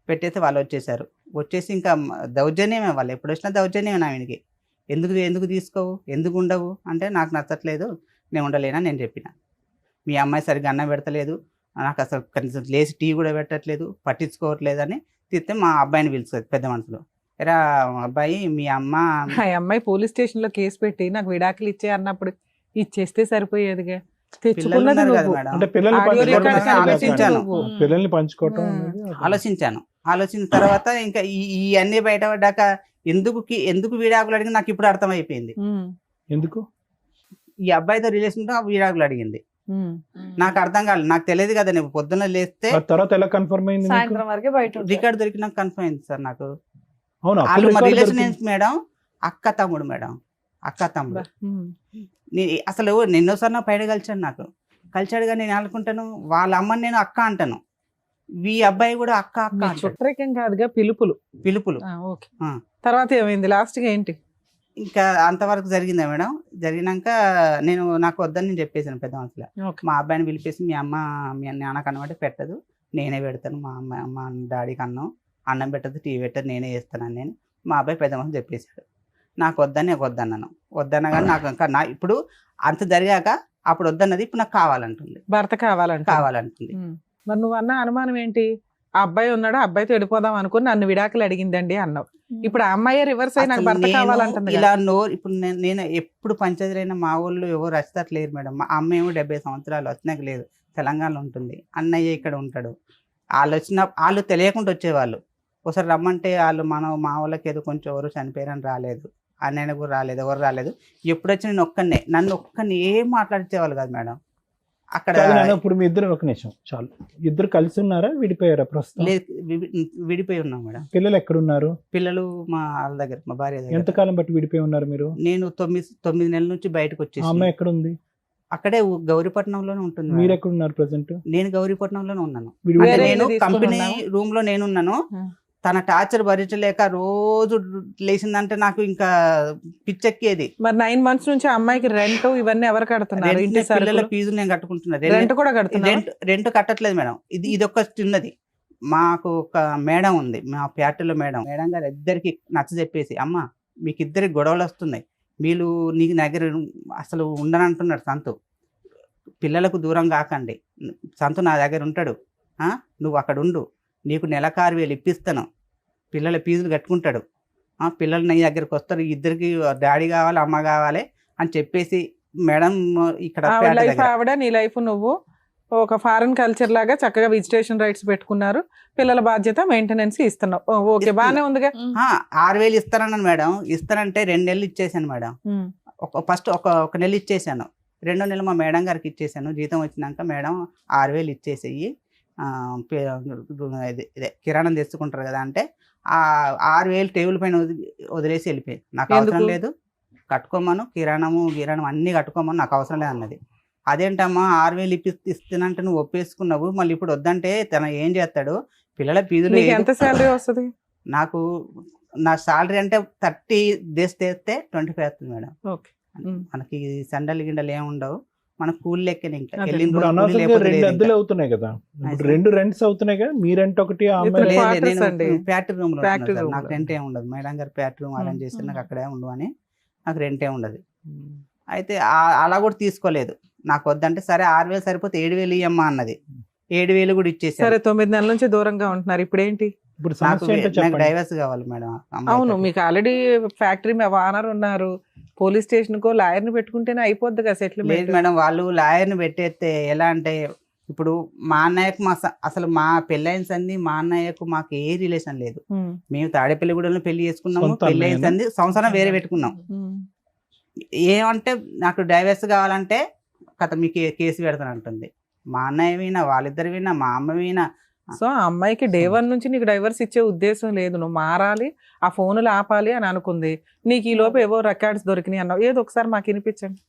పెట్టేస్తే వాళ్ళు వచ్చేసి ఇంకా దౌర్జన్యమే, వాళ్ళు ఎప్పుడు వచ్చినా దౌర్జన్యమే నా వీనికి. ఎందుకు తీసుకోవు, ఎందుకు ఉండవు అంటే, నాకు నచ్చట్లేదు, నేను ఉండలేనా నేను చెప్పిన. మీ అమ్మాయి సరిగ్గా అన్నం పెడతలేదు, నాకు అసలు కనీసం లేచి టీ కూడా పెట్టట్లేదు, పట్టించుకోవట్లేదని తిస్తే మా అబ్బాయిని పిలుస్తుంది పెద్ద మనసులో. ఎరా అబ్బాయి, మీ అమ్మాయి పోలీస్ స్టేషన్ లో కేసు పెట్టి నాకు విడాకులు ఇచ్చే అన్నప్పుడు ఇచ్చేస్తే సరిపోయేదిగా. ఆలోచించిన తర్వాత ఇంకా ఈ అన్ని బయటపడ్డాక ఎందుకు విడాకులు అడిగింది నాకు ఇప్పుడు అర్థమైపోయింది. ఎందుకు ఈ అబ్బాయితో రిలేషన్ తో విడాకులు అడిగింది నాకు అర్థం కాలేదు. నాకు తెలియదు కదా, నేను పొద్దున్న లేస్తే తర్వాత ఎలా కన్ఫర్మ్ అయింది? సాయంత్రం వరకు బయట రికార్డు దొరికినాక కన్ఫర్మ్ అయింది సార్ నాకు. రిలేషన్ మేడం, అక్క తమ్ముడు మేడం, అక్క తమ్ముడు. అసలు ఎన్నోసారి నా పైన కలిచాడుగా నేను అనుకుంటాను, వాళ్ళ అమ్మని నేను అక్క అంటాను, ఈ అబ్బాయి కూడా అక్క చుట్టరికం కాదుగా, పిలుపులు. తర్వాత ఏమైంది లాస్ట్ గా ఏంటి? ఇంకా అంతవరకు జరిగిందా మేడం. జరిగినాక నాకు వద్దని చెప్పేసాను పెద్ద మనసులో. మా అబ్బాయిని పిలిపేసి, మీ నాన్నకు అన్నం అంటే పెట్టదు, నేనే పెడతాను, మా డాడీకి అన్నం పెట్టదు, టీవీ పెట్టదు, నేనే చేస్తానని మా అబ్బాయి పెద్ద మనసు చెప్పేశాడు. నాకు వద్దన్నాను. వద్దనగానే నాకు ఇంకా ఇప్పుడు అంత జరిగాక అప్పుడు వద్దన్నది ఇప్పుడు నాకు కావాలంటుంది. భర్త కావాలంటుంది. మరి నువ్వు అన్న అనుమానం ఏంటి? ఆ అబ్బాయి ఉన్నాడు, ఆ అబ్బాయితో వెళ్ళిపోదాం అనుకుని నన్ను విడాకులు అడిగిందండి అన్నావు. ఇప్పుడు ఆ అమ్మాయి రివర్స్ అయ్యి నాకు అసలు భర్త నేను కావాలంటుంది ఇలా ఇప్పుడు నేను ఎప్పుడు పంచాయతీలైన మా ఊళ్ళో ఎవరు రచ్చట్లేరు మేడం. మా అమ్మ ఏమో 70 సంవత్సరాలు వచ్చినాక లేదు, తెలంగాణలో ఉంటుంది. అన్నయ్య ఇక్కడ ఉంటాడు. వాళ్ళు తెలియకుండా వచ్చేవాళ్ళు. ఒకసారి రమ్మంటే వాళ్ళు మా వాళ్ళకి ఏదో కొంచెం ఎవరు చనిపోయారని రాలేదు, అన్నయ్య కూడా రాలేదు, ఎవరు రాలేదు. ఎప్పుడు వచ్చి నన్ను ఒక్కరిని ఏం మాట్లాడించేవాళ్ళు కాదు మేడం. అక్కడ ఇప్పుడు మీ ఇద్దరు ఒక నిమిషం చాలు, ఇద్దరు కలిసి ఉన్నారా విడిపోయారా ప్రస్తుతం? విడిపోయి ఉన్నాం మేడం. పిల్లలు ఎక్కడున్నారు? పిల్లలు మా వాళ్ళ దగ్గర, మా భార్య దగ్గర. ఎంతకాలం బట్టి విడిపోయి ఉన్నారు మీరు? నేను 9 నెలల నుంచి బయటకు వచ్చేసి. అమ్మాయి ఎక్కడ ఉంది? అక్కడే గౌరీపట్నంలోనే ఉంటుంది. మీరు ఎక్కడ ఉన్నారు ప్రెసెంట్? నేను గౌరీపట్నంలోనే ఉన్నాను. వేరే నేను ఇల్లు కంపెనీ తీసుకున్నావా? రూమ్ లో నేను ఉన్నాను. తన టార్చర్ భరించలేక రోజు లేచిందంటే నాకు ఇంకా పిచ్చెక్కేది. మరి 9 months నుంచి అమ్మాయికి రెంట్ ఇవన్నీ ఎవరు కడుతున్నారు? ఇంటి పిల్లల ఫీజులు నేను కట్టుకుంటున్నా. రెంట్ కూడా కడుతున్నా? Rent కట్టట్లేదు madam. ఇది ఒక చిన్నది. మాకు ఒక మేడం ఉంది, మా ఫ్యాక్టరీలో మేడం గారు ఇద్దరికి నచ్చ చెప్పేసి, అమ్మ మీకు ఇద్దరికి గొడవలు వస్తున్నాయి, వీళ్ళు నీకు దగ్గర అసలు ఉండనంటున్నాడు సంతు, పిల్లలకు దూరం కాకండి, సంతు నా దగ్గర ఉంటాడు, నువ్వు అక్కడ ఉండు, నీకు నెలకు 6,000 ఇప్పిస్తాను, పిల్లల ఫీజులు కట్టుకుంటాడు, పిల్లలు నీ దగ్గరికి వస్తారు, ఇద్దరికి డాడీ కావాలి అమ్మ కావాలి అని చెప్పేసి మేడం ఇక్కడ లైఫ్ ఆవిడ, నీ లైఫ్ నువ్వు ఒక ఫారెన్ కల్చర్ లాగా చక్కగా విజిటేషన్ రైట్స్ పెట్టుకున్నారు, పిల్లల బాధ్యత మెయింటెనెన్స్ ఇస్తున్నావు. ఓకే, బానే ఉందిగా. 6,000 ఇస్తానన్నాను మేడం. ఇస్తానంటే 2 నెలలు ఇచ్చేసాను మేడం. ఫస్ట్ ఒక నెల ఇచ్చేసాను, 2వ నెల మా మేడం గారికి ఇచ్చేసాను. జీతం వచ్చినాక మేడం 6,000 ఇచ్చేసేయి, ఇదే కిరాణం తెచ్చుకుంటారు కదా అంటే, ఆ 6,000 టేబుల్ పైన వదిలేసి వెళ్ళిపోయింది. నాకు అవసరం లేదు, కట్టుకోమను, కిరాణము అన్ని కట్టుకోమని, నాకు అవసరం లేదు అన్నది. అదేంటమ్మా 6,000 ఇస్తానంటే నువ్వు ఒప్పేసుకున్నావు, మళ్ళీ ఇప్పుడు వద్దంటే తన ఏం చేస్తాడు, పిల్లల ఫీజులు. ఎంత శాలరీ వస్తుంది నాకు? నా శాలరీ అంటే 30 చేస్తే 25 వస్తుంది మేడం. మనకి సండలు గిండలు ఏమి ఉండవు, మన కూలి లెక్కనే. ఇంకా అద్దెలు అవుతున్నాయి కదా, 2 రెంట్స్ అవుతున్నాయి కదా. మీ రెంట్ ఒకటి, ఫ్యాక్టరీ రూమ్ లో నాకు రెంట్ ఏమి ఉండదు. మేడం గారు ఫ్యాక్టరీ రూమ్ అరేంజ్ చేసి నాకు అక్కడే ఉండవు అని నాకు రెంటే ఉండదు. అయితే అలా కూడా తీసుకోలేదు, నాకు వద్దంటే సరే 6,000 సరిపోతే 7,000 ఇయ్యమ్మా అన్నది. 7,000 కూడా ఇచ్చేసి. సరే 9 నెలల నుంచి దూరంగా ఉంటున్నారు, ఇప్పుడు ఏంటి? నాకు డైవర్స్ కావాలి మేడం. అవును, మీకు ఆల్రెడీ ఫ్యాక్టరీ ఓనర్ ఉన్నారు, పోలీస్ స్టేషన్ కో లాయర్ ని పెట్టుకుంటేనే అయిపోద్ది కదా సెటిల్మెంట్. లేదు మేడం, వాళ్ళు లాయర్ ని పెట్టేస్తే ఎలా అంటే, ఇప్పుడు మా అన్నయ్యకు అసలు మా పెళ్ళైన సంది మా అన్నయ్యకు మాకు ఏ రిలేషన్ లేదు. మేము తాడేపల్లిగూడెంలో పెళ్లి చేసుకున్నాము, పెళ్ళైన సంది సంవత్సరం వేరే పెట్టుకున్నాం. ఏమంటే నాకు డైవర్స్ కావాలంటే కథ మీకు కేసు పెడతానంటుంది. మా అన్నయ్య వినా, వాళ్ళిద్దరు వినా, మా అమ్మ వినా. సో ఆ అమ్మాయికి డే 1 నుంచి నీకు డైవర్స్ ఇచ్చే ఉద్దేశం లేదు, నువ్వు మారాలి, ఆ ఫోన్లు ఆపాలి అని అనుకుంది. నీకు ఈ లోపు ఏవో రికార్డ్స్ దొరికినాయి అన్నావు, ఏదో ఒకసారి మాకు వినిపించండి.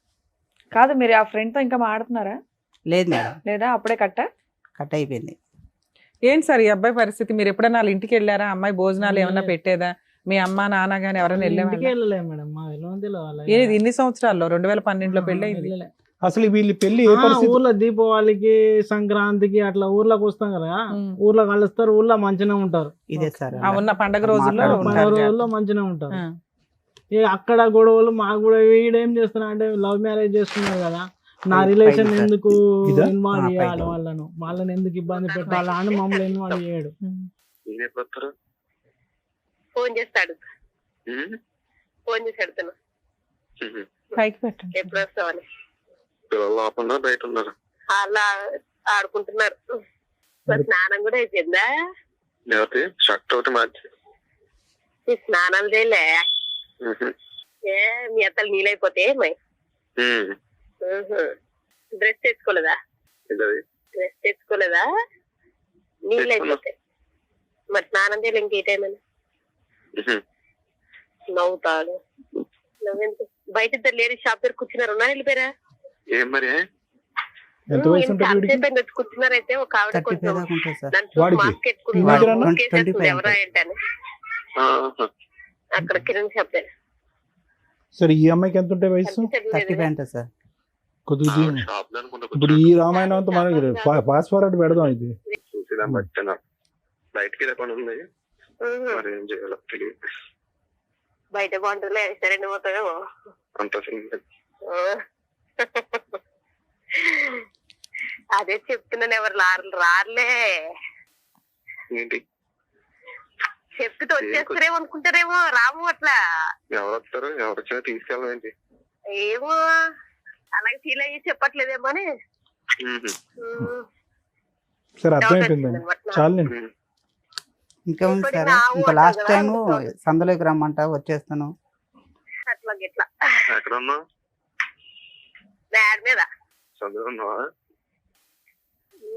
కాదు, మీరు ఆ ఫ్రెండ్ తో ఇంకా మాడుతున్నారా? లేదు మేడం. లేదా అప్పుడే కట్ అయిపోయింది. ఏంటి సార్ ఈ అబ్బాయి పరిస్థితి? మీరు ఎప్పుడైనా వాళ్ళ ఇంటికి వెళ్ళారా? అమ్మాయి భోజనాలు ఏమన్నా పెట్టేదా? మీ అమ్మ నాన్న గానీ ఎవరైనా వెళ్ళేది? ఇన్ని సంవత్సరాల్లో 2012లో పెళ్లి అయింది. అసలు వీళ్ళు పెళ్లి ఊర్లో దీపావళికి, సంక్రాంతికి అట్లా ఊర్లోకి వస్తాం కదా, ఊర్లో కలుస్తారు, ఊర్లో మంచిగా ఉంటారు. ఇదే సార్ ఉన్న పండగ రోజుల్లో మంచిగా ఉంటారు. అక్కడ గొడవలు మాకు కూడా, వీడేం చేస్తున్నా అంటే లవ్ మ్యారేజ్ చేస్తున్నారు కదా, నా రిలేషన్ ఎందుకు ఇన్వాల్వ్ చేయాలి, వాళ్ళని ఎందుకు ఇబ్బంది పెట్టాలి అని మమ్మల్ని ఇన్వాల్వ్ చేయడు. ఫోన్ చేస్తాడు పైకి పెట్టండి. ఎప్పుడు వస్తావని అలా ఆడుకుంటున్నారు. స్నానం కూడా అయిపోయిందా? స్నానాలు చేయలే? మీ అత్తలు నీళ్ళైపోతే డ్రెస్ తెచ్చుకోలేదా? నీళ్ళు అయిపోతే మరి స్నానం చేయలే ఇంకే టైం అని నవ్వుతాడు. నవ్వెందుకు? బయట ఇద్దరు లేడీస్ షాప్ దగ్గర కూర్చున్నారు, ఉన్నా వెళ్ళిపోయారా? కూర్చున్నారైతే ఒక ఆవిడ కొంచెం మాస్క్ ఎట్టుకుని ఎవరా ఏంటని అక్కడ కిరణ్ షాప్ దగ్గర. సరే, ఈ అమ్మాయికి ఎంత ఉంటాయి వయసు? 35 సార్. ఇప్పుడు ఈ రామాయణం అంతా మనకి ఫాస్ట్ ఫార్వర్డ్ పెడదాం. ఇది బయటకి పని ఉంది, మరి ఏం చేయాలో తెలియదు. బయట బాగుంటుందిలే, సరే పోతావేమో. అదే చెప్తున్నాను, ఎవరు రారులే. ఏంటి చెప్తే వచ్చేస్తారేమో అనుకుంటారేమో, రాము అట్లా. ఎవరు వస్తారు, ఎవరు వచ్చినా తీసుకెళ్ళమేంటి? ఏమో అలాగే ఫీల్ అయ్యి చెప్పట్లేదేమో అని. సరే అర్థమైపోయిందండి, చాలండి. ఇంకా ఉంది సార్, ఇంకా లాస్ట్ టైం సందులోకి రమ్మంట వచ్చేస్తాను. అట్లా గిట్లా ఎక్కడ ఉన్నావు? డాడ్ మీద. చదువు ఉన్నావా?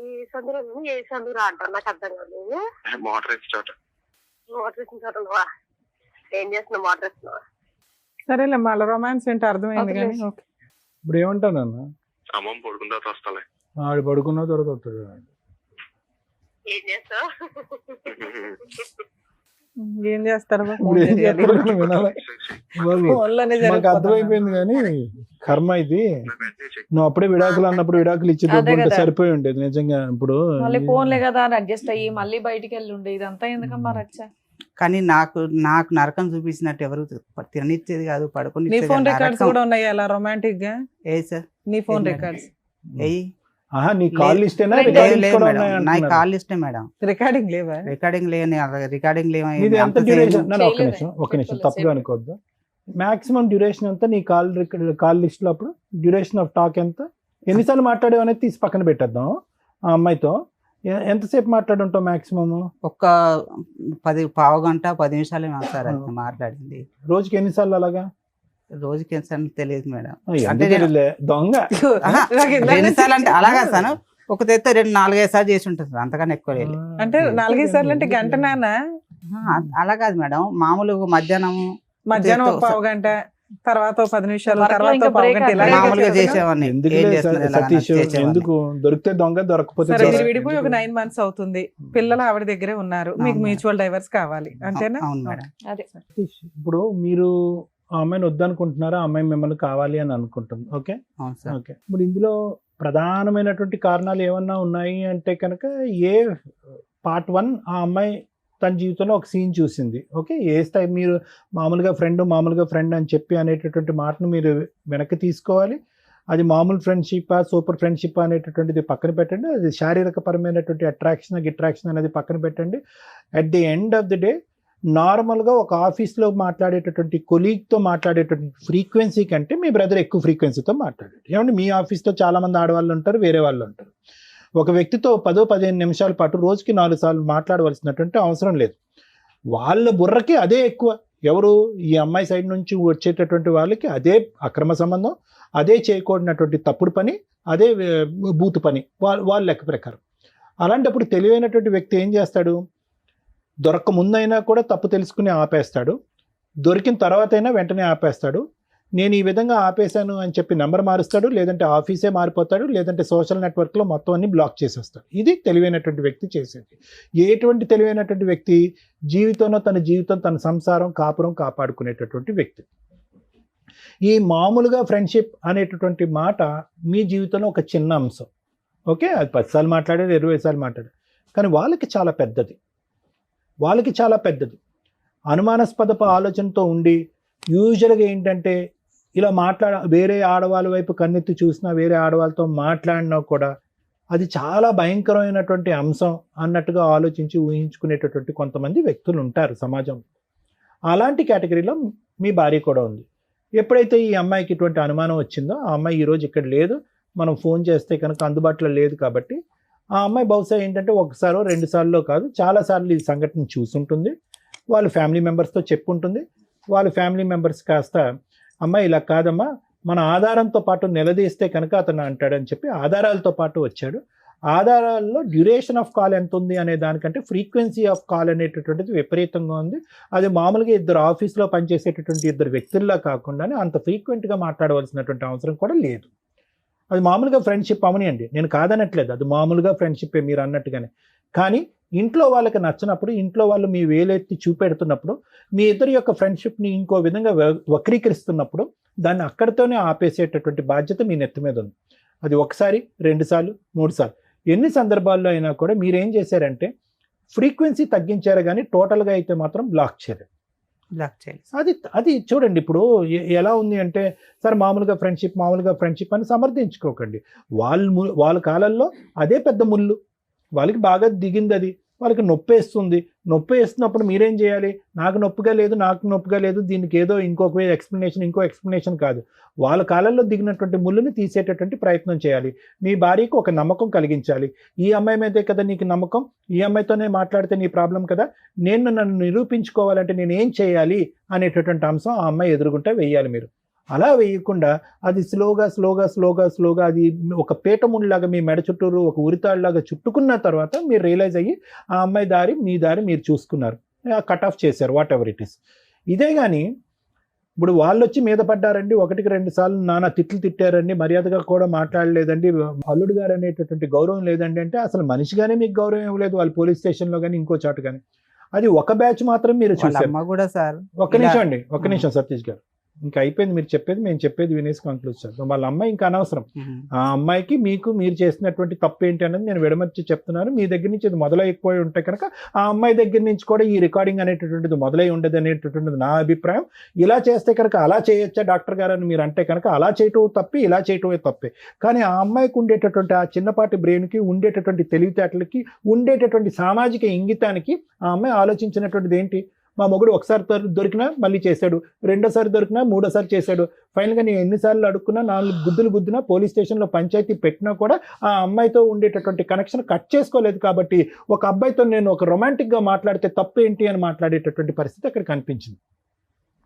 ఈ సందులో ఏ సందులో అంటారు నాకు అర్థం కాదు. Motor extort. మోటార్ వేసిన చోట ఉన్నావా? ఏం చేస్తున్నావు? మోటార్ వేస్తున్నావా? సరేలే, మళ్ళీ రొమాన్స్ ఏంటో అర్థమైంది కానీ ఓకే. ఇప్పుడు ఏమంటానన్నా, అమ్మమ్మ పడుకున్న తర్వాత వస్తాలే. ఆడు పడుకున్న తర్వాత వస్తాడు. ఏం చేస్తావు? ఏం చేస్తారు ఇప్పుడు ఏం చేస్తారో వినాలి బాబు. మాకు అర్థమైపోయింది కానీ కర్మ ఇది. నువ్వు అప్పుడే విడాకులు అన్నప్పుడు విడాకులు ఇచ్చేటప్పుడు సరిపోయి ఉండేది నిజంగా. ఇప్పుడు మళ్ళీ ఫోన్లే కదా అని అడ్జస్ట్ అయ్యి మళ్ళీ బయటికి వెళ్ళి ఉండే, ఇదంతా ఎందుకమ్మా రచ్చ? కానీ నాకు నరకం చూపించినట్టు ఎవరు తిననిచ్చేది కాదు, నీ ఫోన్ రికార్డ్స్ కూడా ఉన్నాయి అలా రొమాంటిక్ గా? ఏ సార్ నీ ఫోన్ రికార్డ్స్ నీ కాల్ లిస్ట్ నా కాల్ లిస్టే మేడం. రికార్డింగ్ లేవా? రికార్డింగ్ లేవని ఇది ఎంత డ్యూరేషన్? ఒక్క నిమిషం తప్పుగా అనుకోవద్దు. మాక్సిమం డ్యూరేషన్ ఎంత నీ కాల్ లిస్ట్ లో? అప్పుడు డ్యూరేషన్ ఆఫ్ టాక్ ఎంత? ఎన్నిసార్లు మాట్లాడేవి అనేది తీసి పక్కన పెట్టేద్దాం. ఆ అమ్మాయితో ఎంతసేపు మాట్లాడుంటావు మాక్సిమం? ఒక్క 10 గంట 10 నిమిషాలు సార్ మాట్లాడింది. రోజుకి ఎన్నిసార్లు అలాగా? రోజుకి ఎన్నిసార్లు తెలియదు మేడం. దొంగ ఎన్నిసార్లు అంటే అలాగా సార్, ఒక తెత్తే 2-4-5 సార్లు చేసి ఉంటుంది, అంతకన్నా ఎక్కువ లేదు. అంటే 4-5 సార్లు అంటే గంట నానా? అలా కాదు మేడం, మామూలుగా మధ్యాహ్నం ఒక పావు గంట, తర్వాత 10 నిమిషాలు, తర్వాత పావు గంట మామూలుగా చేసేవాడిని. ఎందుకు దొరికితే దొంగ, దొరకపోతే మీరు విడిపోయి ఒక 9 months అవుతుంది, పిల్లలు ఆవిడ దగ్గరే ఉన్నారు, మీకు మ్యూచువల్ డైవర్స్ కావాలి అంతేనా? అవును మేడం. అదే ఇప్పుడు మీరు ఆ అమ్మాయిని వద్దనుకుంటున్నారా, ఆ అమ్మాయి మిమ్మల్ని కావాలి అని అనుకుంటుంది. Okay okay. ఇప్పుడు ఇందులో ప్రధానమైనటువంటి కారణాలు ఏమన్నా ఉన్నాయి అంటే కనుక, పార్ట్ 1 ఆ అమ్మాయి తన జీవితంలో ఒక సీన్ చూసింది. ఓకే, ఏ స్థాయి మీరు మామూలుగా ఫ్రెండ్ అని చెప్పి అనేటటువంటి మాటను మీరు వెనక్కి తీసుకోవాలి. అది మామూలు ఫ్రెండ్షిప్, సూపర్ ఫ్రెండ్షిప్ అనేటటువంటిది పక్కన పెట్టండి. అది శారీరక పరమైనటువంటి అట్రాక్షన్ అనేది పక్కన పెట్టండి. At the end of the day నార్మల్గా ఒక ఆఫీస్లో మాట్లాడేటటువంటి కొలీగ్తో మాట్లాడేటటువంటి ఫ్రీక్వెన్సీ కంటే మీ బ్రదర్ ఎక్కువ ఫ్రీక్వెన్సీతో మాట్లాడాడు. ఏమంటే మీ ఆఫీస్లో చాలామంది ఆడవాళ్ళు ఉంటారు, వేరే వాళ్ళు ఉంటారు. ఒక వ్యక్తితో 10-15 నిమిషాల పాటు రోజుకి 4 సార్లు మాట్లాడవలసినటువంటి అవసరం లేదు. వాళ్ళ బుర్రకి అదే ఎక్కువ. ఎవరు? ఈ అమ్మాయి సైడ్ నుంచి వచ్చేటటువంటి వాళ్ళకి అదే అక్రమ సంబంధం, అదే చేయకూడనటువంటి తప్పుడు పని, అదే బూతు పని వాళ్ళ లెక్క ప్రకారం. అలాంటప్పుడు తెలివైనటువంటి వ్యక్తి ఏం చేస్తాడు? దొరక్క ముందైనా కూడా తప్పు తెలుసుకుని ఆపేస్తాడు, దొరికిన తర్వాత అయినా వెంటనే ఆపేస్తాడు. నేను ఈ విధంగా ఆపేశాను అని చెప్పి నెంబర్ మారుస్తాడు, లేదంటే ఆఫీసే మారిపోతాడు, లేదంటే సోషల్ నెట్వర్క్లో మొత్తం అన్ని బ్లాక్ చేసేస్తాడు. ఇది తెలివైనటువంటి వ్యక్తి చేసేది. ఎటువంటి తెలివైనటువంటి వ్యక్తి? జీవితంలో తన సంసారం, కాపురం కాపాడుకునేటటువంటి వ్యక్తి. ఈ మామూలుగా ఫ్రెండ్షిప్ అనేటటువంటి మాట మీ జీవితంలో ఒక చిన్న అంశం. ఓకే, అది 10 సార్లు మాట్లాడారు, 20 సార్లు మాట్లాడారు, కానీ వాళ్ళకి చాలా పెద్దది. అనుమానాస్పద ఆలోచనతో ఉండి యూజువల్గా ఏంటంటే ఇలా వేరే ఆడవాళ్ళ వైపు కన్నెత్తి చూసినా, వేరే ఆడవాళ్ళతో మాట్లాడినా కూడా అది చాలా భయంకరమైనటువంటి అంశం అన్నట్టుగా ఆలోచించి ఊహించుకునేటటువంటి కొంతమంది వ్యక్తులు ఉంటారు సమాజంలో. అలాంటి కేటగిరీలో మీ భార్య కూడా ఉంది. ఎప్పుడైతే ఈ అమ్మాయికి ఇటువంటి అనుమానం వచ్చిందో, ఆ అమ్మాయి ఈరోజు ఇక్కడ లేదు, మనం ఫోన్ చేస్తే కనుక అందుబాటులో లేదు కాబట్టి, ఆ అమ్మాయి బహుశా ఏంటంటే 1 సారో 2 సార్లు కాదు, చాలాసార్లు ఈ సంఘటన చూసుంటుంది. వాళ్ళ ఫ్యామిలీ మెంబర్స్తో చెప్పుంటుంది. వాళ్ళ ఫ్యామిలీ మెంబర్స్ కాస్త, అమ్మాయి ఇలా కాదమ్మా, మన ఆధారంతో పాటు నిలదీస్తే కనుక అతను అంటాడని చెప్పి ఆధారాలతో పాటు వచ్చాడు. ఆధారాల్లో డ్యూరేషన్ ఆఫ్ కాల్ ఎంత ఉంది అనే దానికంటే ఫ్రీక్వెన్సీ ఆఫ్ కాల్ అనేటటువంటిది విపరీతంగా ఉంది. అది మామూలుగా ఆఫీస్లో పనిచేసేటటువంటి 2 వ్యక్తుల్లా కాకుండానే అంత ఫ్రీక్వెంట్గా మాట్లాడవలసినటువంటి అవసరం కూడా లేదు. అది మామూలుగా ఫ్రెండ్షిప్ అవనియండి, నేను కాదనట్లేదు, అది మామూలుగా ఫ్రెండ్షిప్పే మీరు అన్నట్టుగానే. కానీ ఇంట్లో వాళ్ళకి నచ్చినప్పుడు, ఇంట్లో వాళ్ళు మీ వేలెత్తి చూపెడుతున్నప్పుడు, మీ ఇద్దరి యొక్క ఫ్రెండ్షిప్ని ఇంకో విధంగా వక్రీకరిస్తున్నప్పుడు దాన్ని అక్కడితోనే ఆపేసేటటువంటి బాధ్యత మీ నెత్తి మీద ఉంది. అది 1 సారి, 2 సార్లు, 3 సార్లు, ఎన్ని సందర్భాల్లో అయినా కూడా మీరేం చేశారంటే ఫ్రీక్వెన్సీ తగ్గించారు, కానీ టోటల్గా అయితే మాత్రం బ్లాక్ చేయరు. బ్లాక్ చేయాలి. అది అది చూడండి ఇప్పుడు ఎలా ఉంది అంటే సార్ మామూలుగా ఫ్రెండ్షిప్ అని సమర్థించుకోకండి. వాళ్ళ కాలంలో అదే పెద్ద ముళ్ళు, వాళ్ళకి బాగా దిగింది, అది వాళ్ళకి నొప్పి వేస్తున్నప్పుడు మీరేం చేయాలి? నాకు నొప్పిగా లేదు దీనికి ఏదో ఇంకో ఎక్స్ప్లెనేషన్ కాదు. వాళ్ళ కాలంలో దిగినటువంటి ముళ్ళుని తీసేటటువంటి ప్రయత్నం చేయాలి. మీ భార్యకు ఒక నమ్మకం కలిగించాలి. ఈ అమ్మాయి మీదే కదా నీకు నమ్మకం, ఈ అమ్మాయితోనే మాట్లాడితే నీ ప్రాబ్లం కదా, నన్ను నిరూపించుకోవాలంటే నేను ఏం చేయాలి అనేటటువంటి అంశం ఆ అమ్మాయి ఎదురుగుంటే వేయాలి. మీరు అలా వేయకుండా అది స్లోగా అది ఒక పీఠముడిలాగా మీ మెడ చుట్టూరు ఒక ఉరితాడులాగా చుట్టుకున్న తర్వాత మీరు రియలైజ్ అయ్యి ఆ అమ్మాయి దారి మీ దారి మీరు చూసుకున్నారు, కట్ ఆఫ్ చేశారు, వాట్ ఎవర్ ఇట్ ఈస్. ఇదే కానీ ఇప్పుడు వాళ్ళు వచ్చి మీద పడ్డారండి, 1-2 సార్లు నానా తిట్టారండి, మర్యాదగా కూడా మాట్లాడలేదండి, అల్లుడు గారు అనేటటువంటి గౌరవం లేదండి అంటే అసలు మనిషిగానే మీకు గౌరవం ఇవ్వలేదు వాళ్ళు పోలీస్ స్టేషన్లో కానీ ఇంకో చాటు కానీ. అది ఒక బ్యాచ్ మాత్రం మీరు చూసారు. కూడా సార్ ఒక్క నిమిషం సతీష్ గారు, ఇంకా అయిపోయింది మీరు చెప్పేది, మేము చెప్పేది వినేసి కంక్లూడ్ చేస్తాం. వాళ్ళ అమ్మాయి ఇంకా అనవసరం. ఆ అమ్మాయికి మీరు చేసినటువంటి తప్పు ఏంటి అనేది నేను విడమర్చి చెప్తున్నాను. మీ దగ్గర నుంచి ఇది మొదలైపోయి ఉంటే కనుక ఆ అమ్మాయి దగ్గర నుంచి కూడా ఈ రికార్డింగ్ అనేటటువంటిది మొదలై ఉండదు అనేటటువంటిది నా అభిప్రాయం. ఇలా చేస్తే కనుక అలా చేయొచ్చా డాక్టర్ గారు అని మీరు అంటే కనుక అలా చేయటం తప్పి, ఇలా చేయటమే తప్పే. కానీ ఆ అమ్మాయికి ఉండేటటువంటి ఆ చిన్నపాటి బ్రెయిన్కి, ఉండేటటువంటి తెలివితేటలకి, ఉండేటటువంటి సామాజిక ఇంగితానికి ఆ అమ్మాయి ఆలోచించినటువంటిది ఏంటి? మా మొగుడు ఒకసారి దొరికినా మళ్ళీ చేశాడు, రెండోసారి దొరికినా మూడోసారి చేశాడు, ఫైనల్గా నేను ఎన్నిసార్లు అడుక్కున్నా 4 గుద్దులు గుద్దినా పోలీస్ స్టేషన్లో పంచాయతీ పెట్టినా కూడా ఆ అమ్మాయితో ఉండేటటువంటి కనెక్షన్ కట్ చేసుకోలేదు. కాబట్టి ఒక అబ్బాయితో నేను ఒక రొమాంటిక్గా మాట్లాడితే తప్పు ఏంటి అని మాట్లాడేటటువంటి పరిస్థితి అక్కడ కనిపించింది.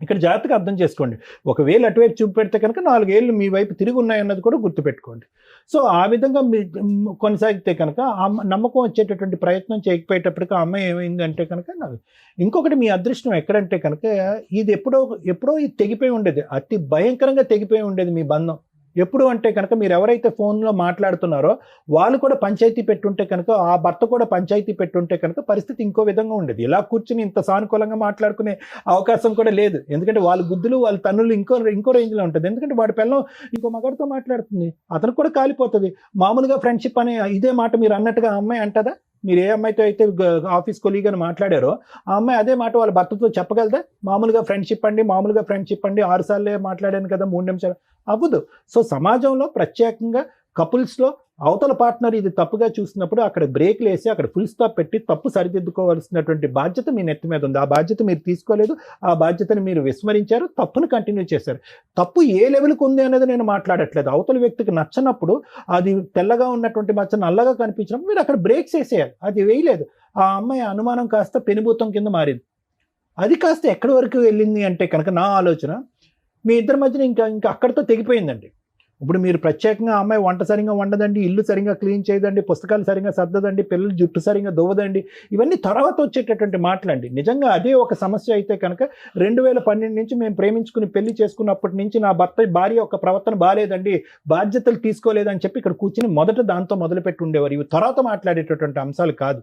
ఇక్కడ జాగ్రత్తగా అర్థం చేసుకోండి. ఒకవేళ అటువైపు చూపెడితే కనుక 4 ఏళ్ళు మీ వైపు తిరిగి ఉన్నాయన్నది కూడా గుర్తుపెట్టుకోండి. సో ఆ విధంగా కొనసాగితే కనుక నమ్మకం వచ్చేటటువంటి ప్రయత్నం చేయకపోయేటప్పటికీ ఆ అమ్మాయి ఏమైందంటే కనుక ఇంకొకటి మీ అదృష్టం ఎక్కడంటే కనుక ఇది ఎప్పుడో ఇది తెగిపోయి ఉండేది, అతి భయంకరంగా తెగిపోయి ఉండేది మీ బంధం. ఎప్పుడు అంటే కనుక మీరు ఎవరైతే ఫోన్లో మాట్లాడుతున్నారో వాళ్ళు కూడా పంచాయతీ పెట్టుంటే కనుక, ఆ భర్త కూడా పంచాయతీ పెట్టుంటే కనుక పరిస్థితి ఇంకో విధంగా ఉండేది. ఇలా కూర్చుని ఇంత సానుకూలంగా మాట్లాడుకునే అవకాశం కూడా లేదు. ఎందుకంటే వాళ్ళ గుద్దులు వాళ్ళ తన్నులు ఇంకో రేంజ్లో ఉంటుంది. ఎందుకంటే వాడి పిల్లం ఇంకో మగాడితో మాట్లాడుతుంది, అతను కూడా కాలిపోతుంది. మామూలుగా ఫ్రెండ్షిప్ అనే ఇదే మాట మీరు అన్నట్టుగా ఆ అమ్మాయి అంటదా? మీరు ఏ అమ్మాయితో అయితే ఆఫీస్ కొలీగ్ అని మాట్లాడారో ఆ అమ్మాయి అదే మాట వాళ్ళ భర్తతో చెప్పగలదా? మామూలుగా ఫ్రెండ్షిప్ అండి 6 సార్లే మాట్లాడాను కదా 3 నిమిషాలు అవ్వదు. సో సమాజంలో ప్రత్యేకంగా కపుల్స్లో అవతల పార్ట్నర్ ఇది తప్పుగా చూసినప్పుడు అక్కడ బ్రేక్లు వేసి అక్కడ ఫుల్ స్టాప్ పెట్టి తప్పు సరిదిద్దుకోవాల్సినటువంటి బాధ్యత మీ నెత్తి మీద ఉంది. ఆ బాధ్యత మీరు తీసుకోలేదు, ఆ బాధ్యతని మీరు విస్మరించారు, తప్పును కంటిన్యూ చేశారు. తప్పు ఏ లెవెల్కి ఉంది అనేది నేను మాట్లాడట్లేదు. అవతల వ్యక్తికి నచ్చనప్పుడు, అది తెల్లగా ఉన్నటువంటి మచ్చ నల్లగా కనిపించినప్పుడు మీరు అక్కడ బ్రేక్స్ వేసేయాలి. అది వేయలేదు. ఆ అమ్మాయి అనుమానం కాస్త పెనుభూతం కింద మారింది. అది కాస్త ఎక్కడి వరకు వెళ్ళింది అంటే కనుక నా ఆలోచన మీ ఇద్దరి మధ్యన ఇంకా అక్కడితో తెగిపోయిందండి. ఇప్పుడు మీరు ప్రత్యేకంగా ఆ అమ్మాయి వంట సరిగా వండదండి, ఇల్లు సరిగా క్లీన్ చేయదండి, పుస్తకాలు సరిగా సర్దదండి, పిల్లలు జుట్టు సరిగా దువ్వదండి, ఇవన్నీ తర్వాత వచ్చేటటువంటి మాటలండి. నిజంగా అదే ఒక సమస్య అయితే కనుక 2012 నుంచి మేము ప్రేమించుకుని పెళ్లి చేసుకున్నప్పటి నుంచి నా భార్య యొక్క ప్రవర్తన బాగాలేదండి, బాధ్యతలు తీసుకోలేదని చెప్పి ఇక్కడ కూర్చుని మొదట దాంతో మొదలుపెట్టి ఉండేవారు. ఇవి తర్వాత మాట్లాడేటటువంటి అంశాలు కాదు.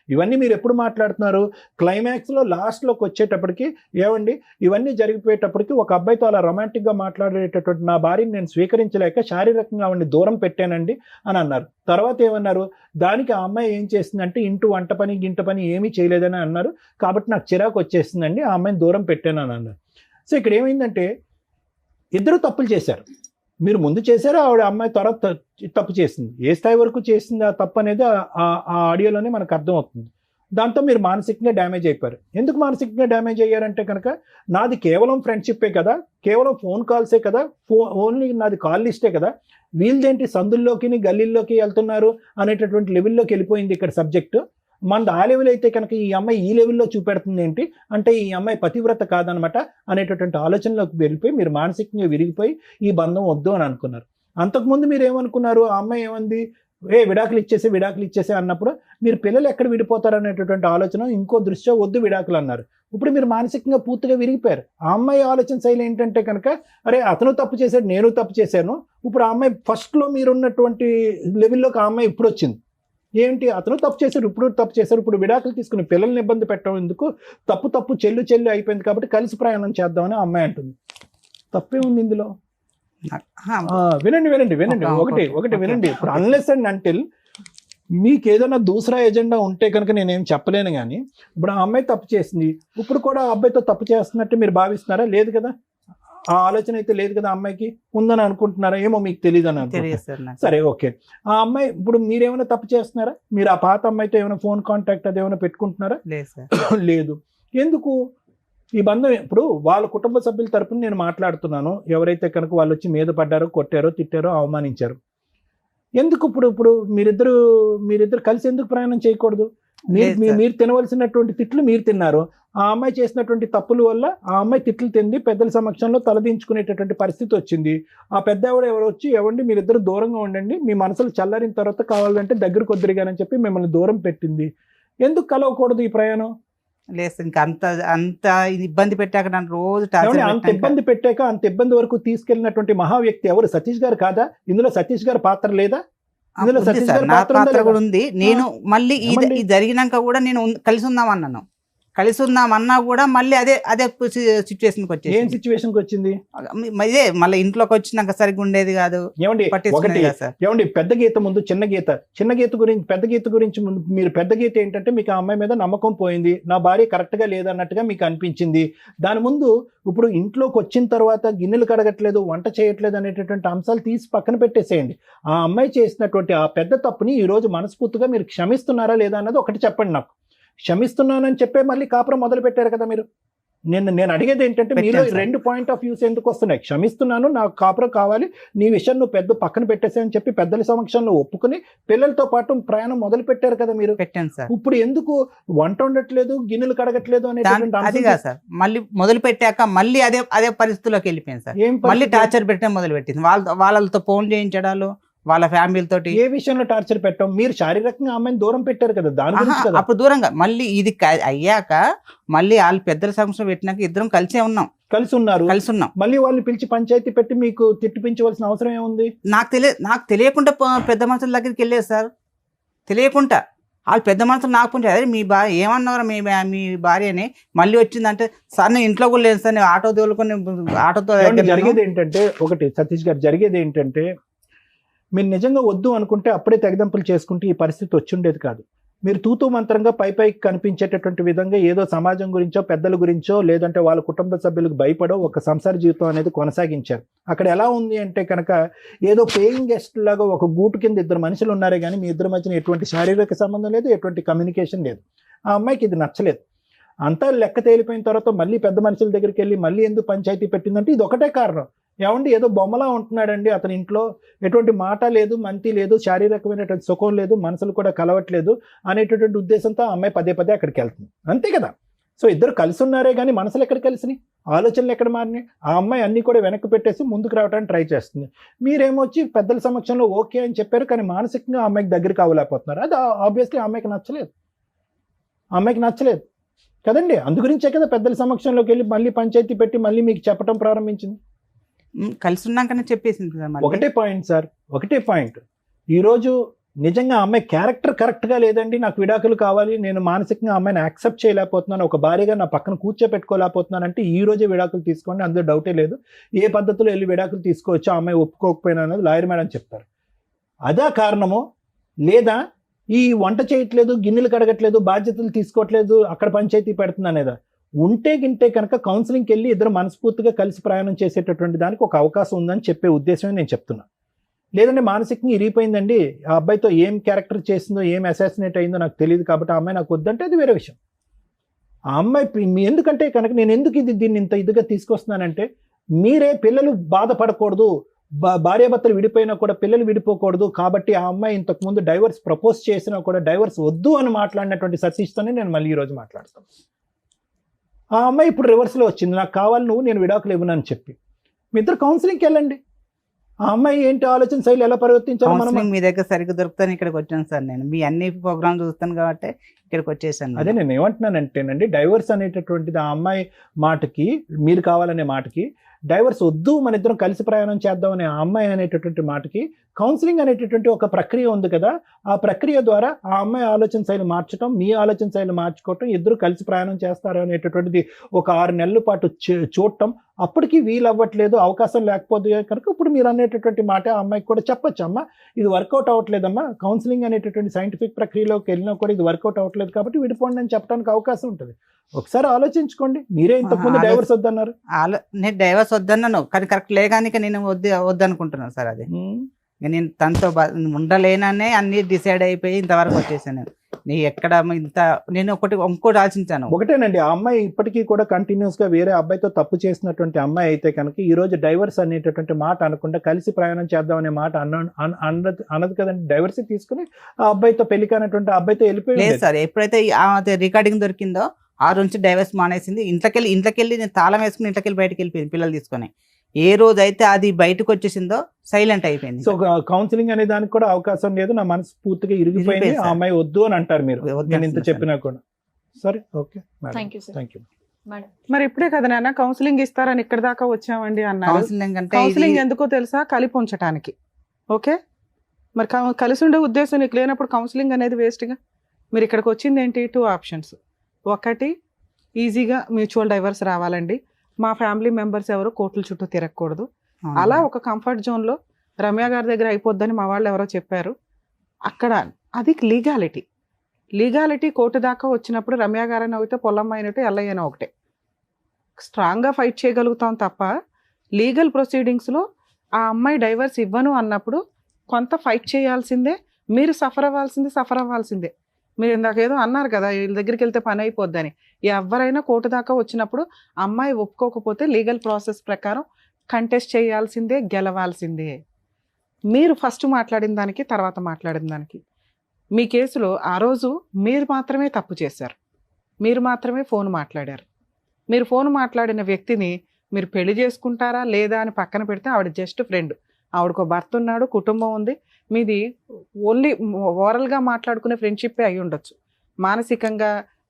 ఇవన్నీ మీరు ఎప్పుడు మాట్లాడుతున్నారు? క్లైమాక్స్లో లాస్ట్లోకి వచ్చేటప్పటికి ఏమండి ఇవన్నీ జరిగిపోయేటప్పటికి ఒక అబ్బాయితో అలా రొమాంటిక్గా మాట్లాడేటటువంటి నా భార్యని నేను స్వీకరించలేక శారీరకంగా ఆవిడని దూరం పెట్టానండి అని అన్నారు. తర్వాత ఏమన్నారు? దానికి ఆ అమ్మాయి ఏం చేసిందంటే ఇంటి వంట పని గింట పని ఏమీ చేయలేదని అన్నారు, కాబట్టి నాకు చిరాకు వచ్చేసిందండి, ఆ అమ్మాయిని దూరం పెట్టాను అని అన్నారు. సో ఇక్కడ ఏమైందంటే ఇద్దరు తప్పులు చేశారు. మీరు ముందు చేశారు, ఆవిడ అమ్మాయి తర్వాత తప్పు చేసింది. ఏ స్థాయి వరకు చేసింది ఆ తప్పు అనేది ఆ ఆడియోలోనే మనకు అర్థమవుతుంది. దాంతో మీరు మానసికంగా డ్యామేజ్ అయిపోయారు. ఎందుకు మానసికంగా డ్యామేజ్ అయ్యారంటే కనుక నాది కేవలం ఫ్రెండ్షిప్పే కదా, కేవలం ఫోన్ కాల్సే కదా, ఓన్లీ నాది కాల్ లిస్టే కదా, వీళ్ళదేంటి సందుల్లోకి గల్లీల్లోకి వెళ్తున్నారు అనేటటువంటి లెవెల్లోకి వెళ్ళిపోయింది ఇక్కడ సబ్జెక్టు. మన ఆ లెవెల్ అయితే కనుక ఈ అమ్మాయి ఈ లెవెల్లో చూపెడుతుంది ఏంటి అంటే ఈ అమ్మాయి పతివ్రత కాదనమాట అనేటటువంటి ఆలోచనలోకి వెళ్ళిపోయి మీరు మానసికంగా విరిగిపోయి ఈ బంధం వద్దు అని అనుకున్నారు. అంతకుముందు మీరు ఏమనుకున్నారు? ఆ అమ్మాయి ఏమంది? విడాకులు ఇచ్చేసే అన్నప్పుడు మీరు పిల్లలు ఎక్కడ విడిపోతారు అనేటటువంటి ఆలోచన ఇంకో దృష్ట్యా వద్దు విడాకులు అన్నారు. ఇప్పుడు మీరు మానసికంగా పూర్తిగా విరిగిపోయారు. ఆ అమ్మాయి ఆలోచన శైలి ఏంటంటే కనుక అరే అతను తప్పు చేశాడు, నేను తప్పు చేశాను. ఇప్పుడు ఆ అమ్మాయి ఫస్ట్లో మీరున్నటువంటి లెవెల్లోకి ఆ అమ్మాయి ఇప్పుడు వచ్చింది. ఏంటి అతను తప్పు చేశారు, ఇప్పుడు విడాకులు తీసుకుని పిల్లల్ని ఇబ్బంది పెట్టడం ఎందుకు, తప్పు చెల్లు అయిపోయింది కాబట్టి కలిసి ప్రయాణం చేద్దామని అమ్మాయి అంటుంది. తప్పే ఉంది ఇందులో? వినండి ఒకటి వినండి. ఇప్పుడు అన్లెస్ అండ్ అంటిల్ మీకు ఏదైనా దూసరా ఎజెండా ఉంటే కనుక నేనేం చెప్పలేను, కానీ ఇప్పుడు ఆ అమ్మాయి తప్పు చేసింది, ఇప్పుడు కూడా ఆ అబ్బాయితో తప్పు చేస్తున్నట్టు మీరు భావిస్తున్నారా? లేదు కదా, ఆ ఆలోచన అయితే లేదు కదా, అమ్మాయికి ఉందని అనుకుంటున్నారా? ఏమో మీకు తెలియదు అని తెలియదు సార్ నాకు. సరే ఓకే, ఆ అమ్మాయి ఇప్పుడు మీరేమైనా తప్పు చేస్తున్నారా? మీరు ఆ పాత అమ్మాయితో ఏమైనా ఫోన్ కాంటాక్ట్ అది ఏమైనా పెట్టుకుంటున్నారా? లేదు సార్. లేదు. ఎందుకు ఈ బంధం? ఇప్పుడు వాళ్ళ కుటుంబ సభ్యుల తరపున నేను మాట్లాడుతున్నాను, ఎవరైతే కనుక వాళ్ళు వచ్చి మీద పడ్డారో, కొట్టారో, తిట్టారో, అవమానించారు, ఎందుకు ఇప్పుడు మీరిద్దరు కలిసి ఎందుకు ప్రయాణం చేయకూడదు? మీరు తినవలసినటువంటి తిట్లు మీరు తిన్నారు, ఆ అమ్మాయి చేసినటువంటి తప్పుల వల్ల ఆ అమ్మాయి తిట్లు తింది, పెద్దల సమక్షంలో తలదించుకునేటటువంటి పరిస్థితి వచ్చింది. ఆ పెద్ద ఎవరు వచ్చి ఎవండి మీరిద్దరు దూరంగా ఉండండి, మీ మనసులు చల్లారిన తర్వాత కావాలంటే దగ్గరకు వద్దురుగానని చెప్పి మిమ్మల్ని దూరం పెట్టింది. ఎందుకు కలవకూడదు ఈ ప్రయాణం? లేదు ఇంకా అంత ఇది ఇబ్బంది పెట్టాక నన్ను రోజు అంత ఇబ్బంది పెట్టాక అంత ఇబ్బంది వరకు తీసుకెళ్ళినటువంటి మహా వ్యక్తి ఎవరు? సతీష్ గారు కాదా? ఇందులో సతీష్ గారి పాత్ర లేదా? ఇందులో సతీష్ గారి పాత్ర కూడా ఉంది. నేను మళ్ళీ ఇది జరిగినాక కూడా నేను కలిసి ఉందామన్నా కూడా మళ్ళీ అదే సిచ్యువేషన్కి వచ్చేది. ఏం సిచ్యువేషన్కి వచ్చింది? ఇదే మళ్ళీ ఇంట్లోకి వచ్చినాక సరిగ్గా ఉండేది కాదు. ఏమండి పెద్ద గీత ముందు చిన్న గీత గురించి, పెద్ద గీత గురించి ముందు మీరు పెద్ద గీత ఏంటంటే మీకు ఆ అమ్మాయి మీద నమ్మకం పోయింది, నా భార్య కరెక్ట్ గా లేదన్నట్టుగా మీకు అనిపించింది. దాని ముందు ఇప్పుడు ఇంట్లోకి వచ్చిన తర్వాత గిన్నెలు కడగట్లేదు, వంట చేయట్లేదు అనేటటువంటి అంశాలు తీసి పక్కన పెట్టేసేయండి. ఆ అమ్మాయి చేసినటువంటి ఆ పెద్ద తప్పుని ఈ రోజు మనస్ఫూర్తిగా మీరు క్షమిస్తున్నారా లేదా అన్నది ఒకటి చెప్పండి నాకు. క్షమిస్తున్నానని చెప్పే మళ్ళీ కాపురం మొదలు పెట్టారు కదా మీరు. నేను అడిగేది ఏంటంటే మీరు రెండు పాయింట్ ఆఫ్ వ్యూస్ ఎందుకు వస్తున్నాయి? క్షమిస్తున్నాను, నాకు కాపురం కావాలి, నీ విషయం నువ్వు పెద్ద పక్కన పెట్టేసాయని చెప్పి పెద్దల సమక్షంలో ఒప్పుకుని పిల్లలతో పాటు ప్రయాణం మొదలు పెట్టారు కదా మీరు. పెట్టాను సార్. ఇప్పుడు ఎందుకు వంట ఉండట్లేదు, గిన్నెలు కడగట్లేదు అది కాదు సార్. మళ్ళీ మొదలు పెట్టాక మళ్ళీ అదే పరిస్థితుల్లోకి వెళ్ళిపోయింది సార్. మళ్ళీ టార్చర్ పెట్టడం మొదలు పెట్టింది. వాళ్ళతో ఫోన్ చేయించడాలు, వాళ్ళ ఫ్యామిలీ తోటి. ఏ విషయంలో టార్చర్ పెట్టాం? మీరు శారీరకంగా అమ్మాయిని దూరం పెట్టారు కదా, దాని గురించి కదా. అప్పుడు దూరంగా మళ్ళీ ఇది అయ్యాక మళ్ళీ వాళ్ళు పెద్దల సంవత్సరం పెట్టినాక ఇద్దరం కలిసి ఉన్నాం. కలిసి ఉన్నాం. మళ్ళీ వాళ్ళని పిలిచి పంచాయతీ పెట్టి మీకు తిట్టిపించవలసిన అవసరం ఏముంది? నాకు తెలియకుండా పెద్ద మనుషుల దగ్గరికి వెళ్ళేది సార్. తెలియకుండా వాళ్ళు పెద్ద మనుషులు నాకు పుంచారు, అదే మీ భార్య ఏమన్నారు, మీ భార్యని మళ్ళీ వచ్చిందంటే సార్ నేను ఇంట్లో కూడా లేదు సార్, నేను ఆటో తోలుకొని ఆటోతో. జరిగేది ఏంటంటే ఒకటి సతీష్ గారు, జరిగేది ఏంటంటే మీరు నిజంగా వద్దు అనుకుంటే అప్పుడే తెగదంపులు చేసుకుంటే ఈ పరిస్థితి వచ్చి ఉండేది కాదు. మీరు తూతూ మంత్రంగా పైకి కనిపించేటటువంటి విధంగా ఏదో సమాజం గురించో, పెద్దల గురించో, లేదంటే వాళ్ళ కుటుంబ సభ్యులకు భయపడో ఒక సంసార జీవితం అనేది కొనసాగించారు. అక్కడ ఎలా ఉంది అంటే కనుక ఏదో పేయింగ్ గెస్ట్ లాగా ఒక గూటు కింద ఇద్దరు మనుషులు ఉన్నారే కానీ మీ ఇద్దరి మధ్యన ఎటువంటి శారీరక సంబంధం లేదు, ఎటువంటి కమ్యూనికేషన్ లేదు. ఆ అమ్మాయికి ఇది నచ్చలేదు. అంతా లెక్క తేలిపోయిన తర్వాత మళ్ళీ పెద్ద మనుషుల దగ్గరికి వెళ్ళి మళ్ళీ ఎందుకు పంచాయతీ పెట్టిందంటే ఇది ఒకటే కారణం. ఏమండి ఏదో బొమ్మలా ఉంటున్నాడండి అతని ఇంట్లో, ఎటువంటి మాట లేదు, మంతి లేదు, శారీరకమైనటువంటి సుఖం లేదు, మనసులు కూడా కలవట్లేదు అనేటటువంటి ఉద్దేశంతో ఆ అమ్మాయి పదే అక్కడికి వెళ్తుంది. అంతే కదా. సో ఇద్దరు కలిసి ఉన్నారే కానీ మనసులు ఎక్కడ కలిసినాయి, ఆలోచనలు ఎక్కడ మారినాయి? ఆ అమ్మాయి అన్ని కూడా వెనక్కి పెట్టేసి ముందుకు రావడానికి ట్రై చేస్తుంది. మీరేమొచ్చి పెద్దల సమక్షంలో ఓకే అని చెప్పారు కానీ మానసికంగా ఆ అమ్మాయికి దగ్గరికి అవ్వలేకపోతున్నారు. అది ఆబ్వియస్లీ ఆ అమ్మాయికి నచ్చలేదు కదండి. అందుగురించే కదా పెద్దల సమక్షంలోకి వెళ్ళి మళ్ళీ పంచాయతీ పెట్టి మళ్ళీ మీకు చెప్పడం ప్రారంభించింది. కలిసి ఉన్నాకనే చెప్పేసింది సార్. ఒకటే పాయింట్ సార్, ఒకటే పాయింట్. ఈరోజు నిజంగా అమ్మాయి క్యారెక్టర్ కరెక్ట్గా లేదండి, నాకు విడాకులు కావాలి, నేను మానసికంగా అమ్మాయిని యాక్సెప్ట్ చేయలేకపోతున్నాను, ఒక భార్యగా నా పక్కన కూర్చోపెట్టుకోలేకపోతున్నాను అంటే ఈ రోజే విడాకులు తీసుకోండి, అందులో డౌటే లేదు. ఏ పద్ధతిలో వెళ్ళి విడాకులు తీసుకోవచ్చు, ఆ అమ్మాయి ఒప్పుకోకపోయినా అనేది లాయర్ మేడం చెప్తారు. అదా కారణమో, లేదా ఈ వంట చేయట్లేదు, గిన్నెలు కడగట్లేదు, బాధ్యతలు తీసుకోవట్లేదు, అక్కడ పంచాయతీ పెడుతుంది అనేదా? గింటే కనుక కౌన్సిలింగ్కి వెళ్ళి ఇద్దరు మనస్ఫూర్తిగా కలిసి ప్రయాణం చేసేటటువంటి దానికి ఒక అవకాశం ఉందని చెప్పే ఉద్దేశమే నేను చెప్తున్నా. లేదంటే మానసికంగా ఇరిగిపోయిందండి, ఆ అబ్బాయితో ఏం క్యారెక్టర్ చేసిందో, ఏం అసాసినేట్ అయిందో నాకు తెలియదు కాబట్టి ఆ అమ్మాయి నాకు వద్దంటే అది వేరే విషయం. ఆ అమ్మాయి ఎందుకంటే కనుక నేను ఎందుకు దీన్ని ఇంత ఇదిగా తీసుకొస్తున్నానంటే, మీరే పిల్లలు బాధపడకూడదు, భార్యాభర్తలు విడిపోయినా కూడా పిల్లలు విడిపోకూడదు కాబట్టి ఆ అమ్మాయి ఇంతకుముందు డైవర్స్ ప్రపోజ్ చేసినా కూడా డైవర్స్ వద్దు అని మాట్లాడినటువంటి సతీష్తోనే నేను మళ్ళీ ఈరోజు మాట్లాడతాను. ఆ అమ్మాయి ఇప్పుడు రివర్స్లో వచ్చింది, నాకు కావాలి నువ్వు, నేను విడాకులు ఇవ్వనని చెప్పి. మీ ఇద్దరు కౌన్సిలింగ్కి వెళ్ళండి. ఆ అమ్మాయి ఏంటి ఆలోచన శైలి ఎలా పరివర్తించాలి? మీ దగ్గర సరిగ్గా దొరుకుతాను ఇక్కడికి వచ్చాను సార్. నేను మీ అన్ని ప్రోగ్రామ్ చూస్తాను కాబట్టి ఇక్కడికి వచ్చేసాను. అదే నేను ఏమంటున్నానంటేనండి, డైవర్స్ అనేటటువంటిది ఆ అమ్మాయి మాటకి, మీరు కావాలనే మాటకి, డైవర్స్ వద్దు మన ఇద్దరం కలిసి ప్రయాణం చేద్దాం అనే ఆ అమ్మాయి అనేటటువంటి మాటకి కౌన్సిలింగ్ అనేటటువంటి ఒక ప్రక్రియ ఉంది కదా, ఆ ప్రక్రియ ద్వారా ఆ అమ్మాయి ఆలోచన శైలి మార్చడం, మీ ఆలోచన శైలి మార్చుకోవటం, ఇద్దరు కలిసి ప్రయాణం చేస్తారు అనేటటువంటిది ఒక 6 నెలల పాటు చూడటం, అప్పటికి వీలు అవ్వట్లేదు, అవకాశం లేకపోతే కనుక ఇప్పుడు మీరు అనేటటువంటి మాట ఆ అమ్మాయికి కూడా చెప్పొచ్చు, అమ్మా ఇది వర్కౌట్ అవ్వట్లేదమ్మా, కౌన్సిలింగ్ అనేటటువంటి సైంటిఫిక్ ప్రక్రియలోకి వెళ్ళినా కూడా ఇది వర్కౌట్ అవ్వట్లేదు కాబట్టి విడిపోండి అని చెప్పడానికి అవకాశం ఉంటుంది. ఒకసారి ఆలోచించుకోండి. మీరే ఇంతకుముందు డైవర్స్ వద్దన్నారు. నేను డైవర్స్ వద్దన్నాను, కానీ కరెక్ట్ లేగానిక నేను వద్దనుకుంటున్నాను సార్. అది నేను తనతో ఉండలేననే అన్ని డిసైడ్ అయిపోయి ఇంతవరకు వచ్చేసాను. నీ ఎక్కడ నేను ఇంకోటి ఆలోచించాను. ఒకటేనండి, ఆ అమ్మాయి ఇప్పటికీ కూడా కంటిన్యూస్ గా వేరే అబ్బాయితో తప్పు చేసినటువంటి అమ్మాయి అయితే కనుక ఈ రోజు డైవర్స్ అనేటటువంటి మాట అనకుండా కలిసి ప్రయాణం చేద్దాం అనే మాట అన్నది కదండి. డైవర్స్ తీసుకుని ఆ అబ్బాయితో పెళ్లి కానటువంటి అబ్బాయితో వెళ్ళిపోయింది. లేదు సార్, ఎప్పుడైతే రికార్డింగ్ దొరికిందో ఆ నుంచి డైవర్స్ మానేసింది. ఇంట్లోకెళ్ళి నేను తాళం వేసుకుని ఇంట్లోకెళ్ళి బయటకు వెళ్ళిపోయింది పిల్లలు తీసుకొని. ఏ రోజు అయితే అది బయటకు వచ్చేసిందో సైలెంట్ అయిపోయింది. సో కౌన్సిలింగ్ అనే దానికి కూడా అవకాశం లేదు, నా మనసు పూర్తిగా ఇరిగిపోయింది, ఆ అమ్మాయి వద్దు అని అంటారు మీరు, నేను ఇంత చెప్పినా కూడా. సరే, ఓకే, థ్యాంక్ యూ. మరి ఇప్పుడే కదా నాన్న కౌన్సిలింగ్ ఇస్తారని ఇక్కడ దాకా వచ్చామండి అన్నారు. కౌన్సిలింగ్ ఎందుకో తెలుసా? కలిపి ఉంచడానికి. ఓకే, మరి కలిసి ఉండే ఉద్దేశం నీకు లేనప్పుడు కౌన్సిలింగ్ అనేది వేస్ట్గా. మీరు ఇక్కడికి వచ్చింది ఏంటి? 2 ఆప్షన్స్. ఒకటి, ఈజీగా మ్యూచువల్ డైవర్స్ రావాలండి, మా ఫ్యామిలీ మెంబర్స్ ఎవరు కోర్టుల చుట్టూ తిరగకూడదు, అలా ఒక కంఫర్ట్ జోన్లో రమ్య గారి దగ్గర అయిపోద్దని మా వాళ్ళు ఎవరో చెప్పారు. అక్కడ అది లీగాలిటీ కోర్టు దాకా వచ్చినప్పుడు రమ్య గారైనా ఒకటే, పొల్లమ్మ అయినట్టు, ఎల్లయ్యనా ఒకటే. స్ట్రాంగ్గా ఫైట్ చేయగలుగుతాం తప్ప లీగల్ ప్రొసీడింగ్స్లో ఆ అమ్మాయి డైవర్స్ ఇవ్వను అన్నప్పుడు కొంత ఫైట్ చేయాల్సిందే, మీరు సఫర్ అవ్వాల్సిందే. మీరు ఇందాక ఏదో అన్నారు కదా, వీళ్ళ దగ్గరికి వెళ్తే పని అయిపోద్దని. ఎవరైనా కోర్టు దాకా వచ్చినప్పుడు అమ్మాయి ఒప్పుకోకపోతే లీగల్ ప్రాసెస్ ప్రకారం కంటెస్ట్ చేయాల్సిందే, గెలవాల్సిందే. మీరు ఫస్ట్ మాట్లాడిన దానికి తర్వాత మాట్లాడిన దానికి మీ కేసులో ఆ రోజు మీరు మాత్రమే తప్పు చేశారు, మీరు మాత్రమే ఫోన్ మాట్లాడారు. మీరు ఫోన్ మాట్లాడిన వ్యక్తిని మీరు పెళ్లి చేసుకుంటారా లేదా అని పక్కన పెడితే ఆవిడ జస్ట్ ఫ్రెండ్, ఆవిడకు భర్త ఉన్నాడు, కుటుంబం ఉంది, మీది ఓన్లీ ఓరల్గా మాట్లాడుకునే ఫ్రెండ్షిప్పే అయి ఉండొచ్చు. మానసికంగా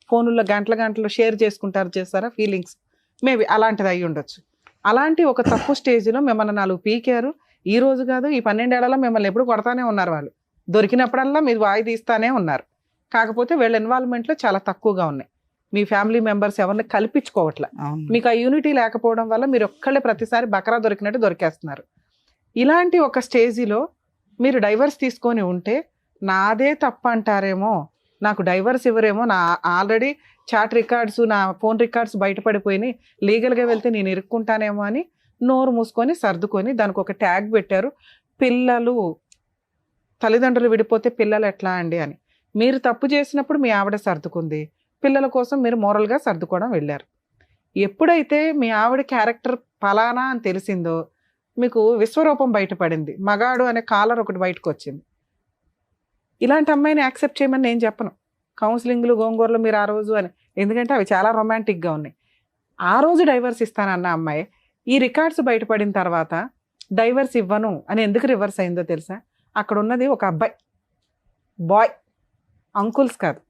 ఫోనుల్లో గంటలు షేర్ చేస్తారా ఫీలింగ్స్, మేబీ అలాంటిది అయి ఉండొచ్చు. అలాంటి ఒక తప్పు స్టేజ్లో మిమ్మల్ని 4 పీకారు. ఈ రోజు కాదు, ఈ 12 ఏళ్లలో మిమ్మల్ని ఎప్పుడు కొడతానే ఉన్నారు వాళ్ళు, దొరికినప్పుడల్లా మీరు వాయి తీస్తానే ఉన్నారు. కాకపోతే వీళ్ళ ఇన్వాల్వ్మెంట్లో చాలా తక్కువగా ఉన్నాయి. మీ ఫ్యామిలీ మెంబర్స్ ఎవరిని కల్పించుకోవట్లే. మీకు ఆ యూనిటీ లేకపోవడం వల్ల మీరు ఒక్కళ్ళే ప్రతిసారి బకరా దొరికినట్టు దొరికేస్తున్నారు. ఇలాంటి ఒక స్టేజిలో మీరు డైవర్స్ తీసుకొని ఉంటే నాదే తప్పు అంటారేమో, నాకు డైవర్స్ ఇవ్వరేమో, నా ఆల్రెడీ చాట్ రికార్డ్స్, నా ఫోన్ రికార్డ్స్ బయటపడిపోయినాయి, లీగల్గా వెళ్తే నేను ఇరుక్కుంటానేమో అని నోరు మూసుకొని సర్దుకొని దానికి ఒక ట్యాగ్ పెట్టారు, పిల్లలు. తల్లిదండ్రులు విడిపోతే పిల్లలు ఎట్లా అండి అని. మీరు తప్పు చేసినప్పుడు మీ ఆవిడ సర్దుకుంది, పిల్లల కోసం మీరు మోరల్గా సర్దుకోవడం వెళ్ళారు. ఎప్పుడైతే మీ ఆవిడ క్యారెక్టర్ ఫలానా అని తెలిసిందో మీకు విశ్వరూపం బయటపడింది, మగాడు అనే కాలర్ ఒకటి బయటకు వచ్చింది. ఇలాంటి అమ్మాయిని యాక్సెప్ట్ చేయమని నేను చెప్పను. కౌన్సిలింగ్లు గోంగూరలు మీరు ఆ రోజు అని, ఎందుకంటే అవి చాలా రొమాంటిక్గా ఉన్నాయి. ఆ రోజు డైవర్స్ ఇస్తానన్న అమ్మాయి ఈ రికార్డ్స్ బయటపడిన తర్వాత డైవర్స్ ఇవ్వను అని ఎందుకు రివర్స్ అయిందో తెలుసా? అక్కడ ఉన్నది ఒక అబ్బాయి, బాయ్, అంకుల్స్ కాదు.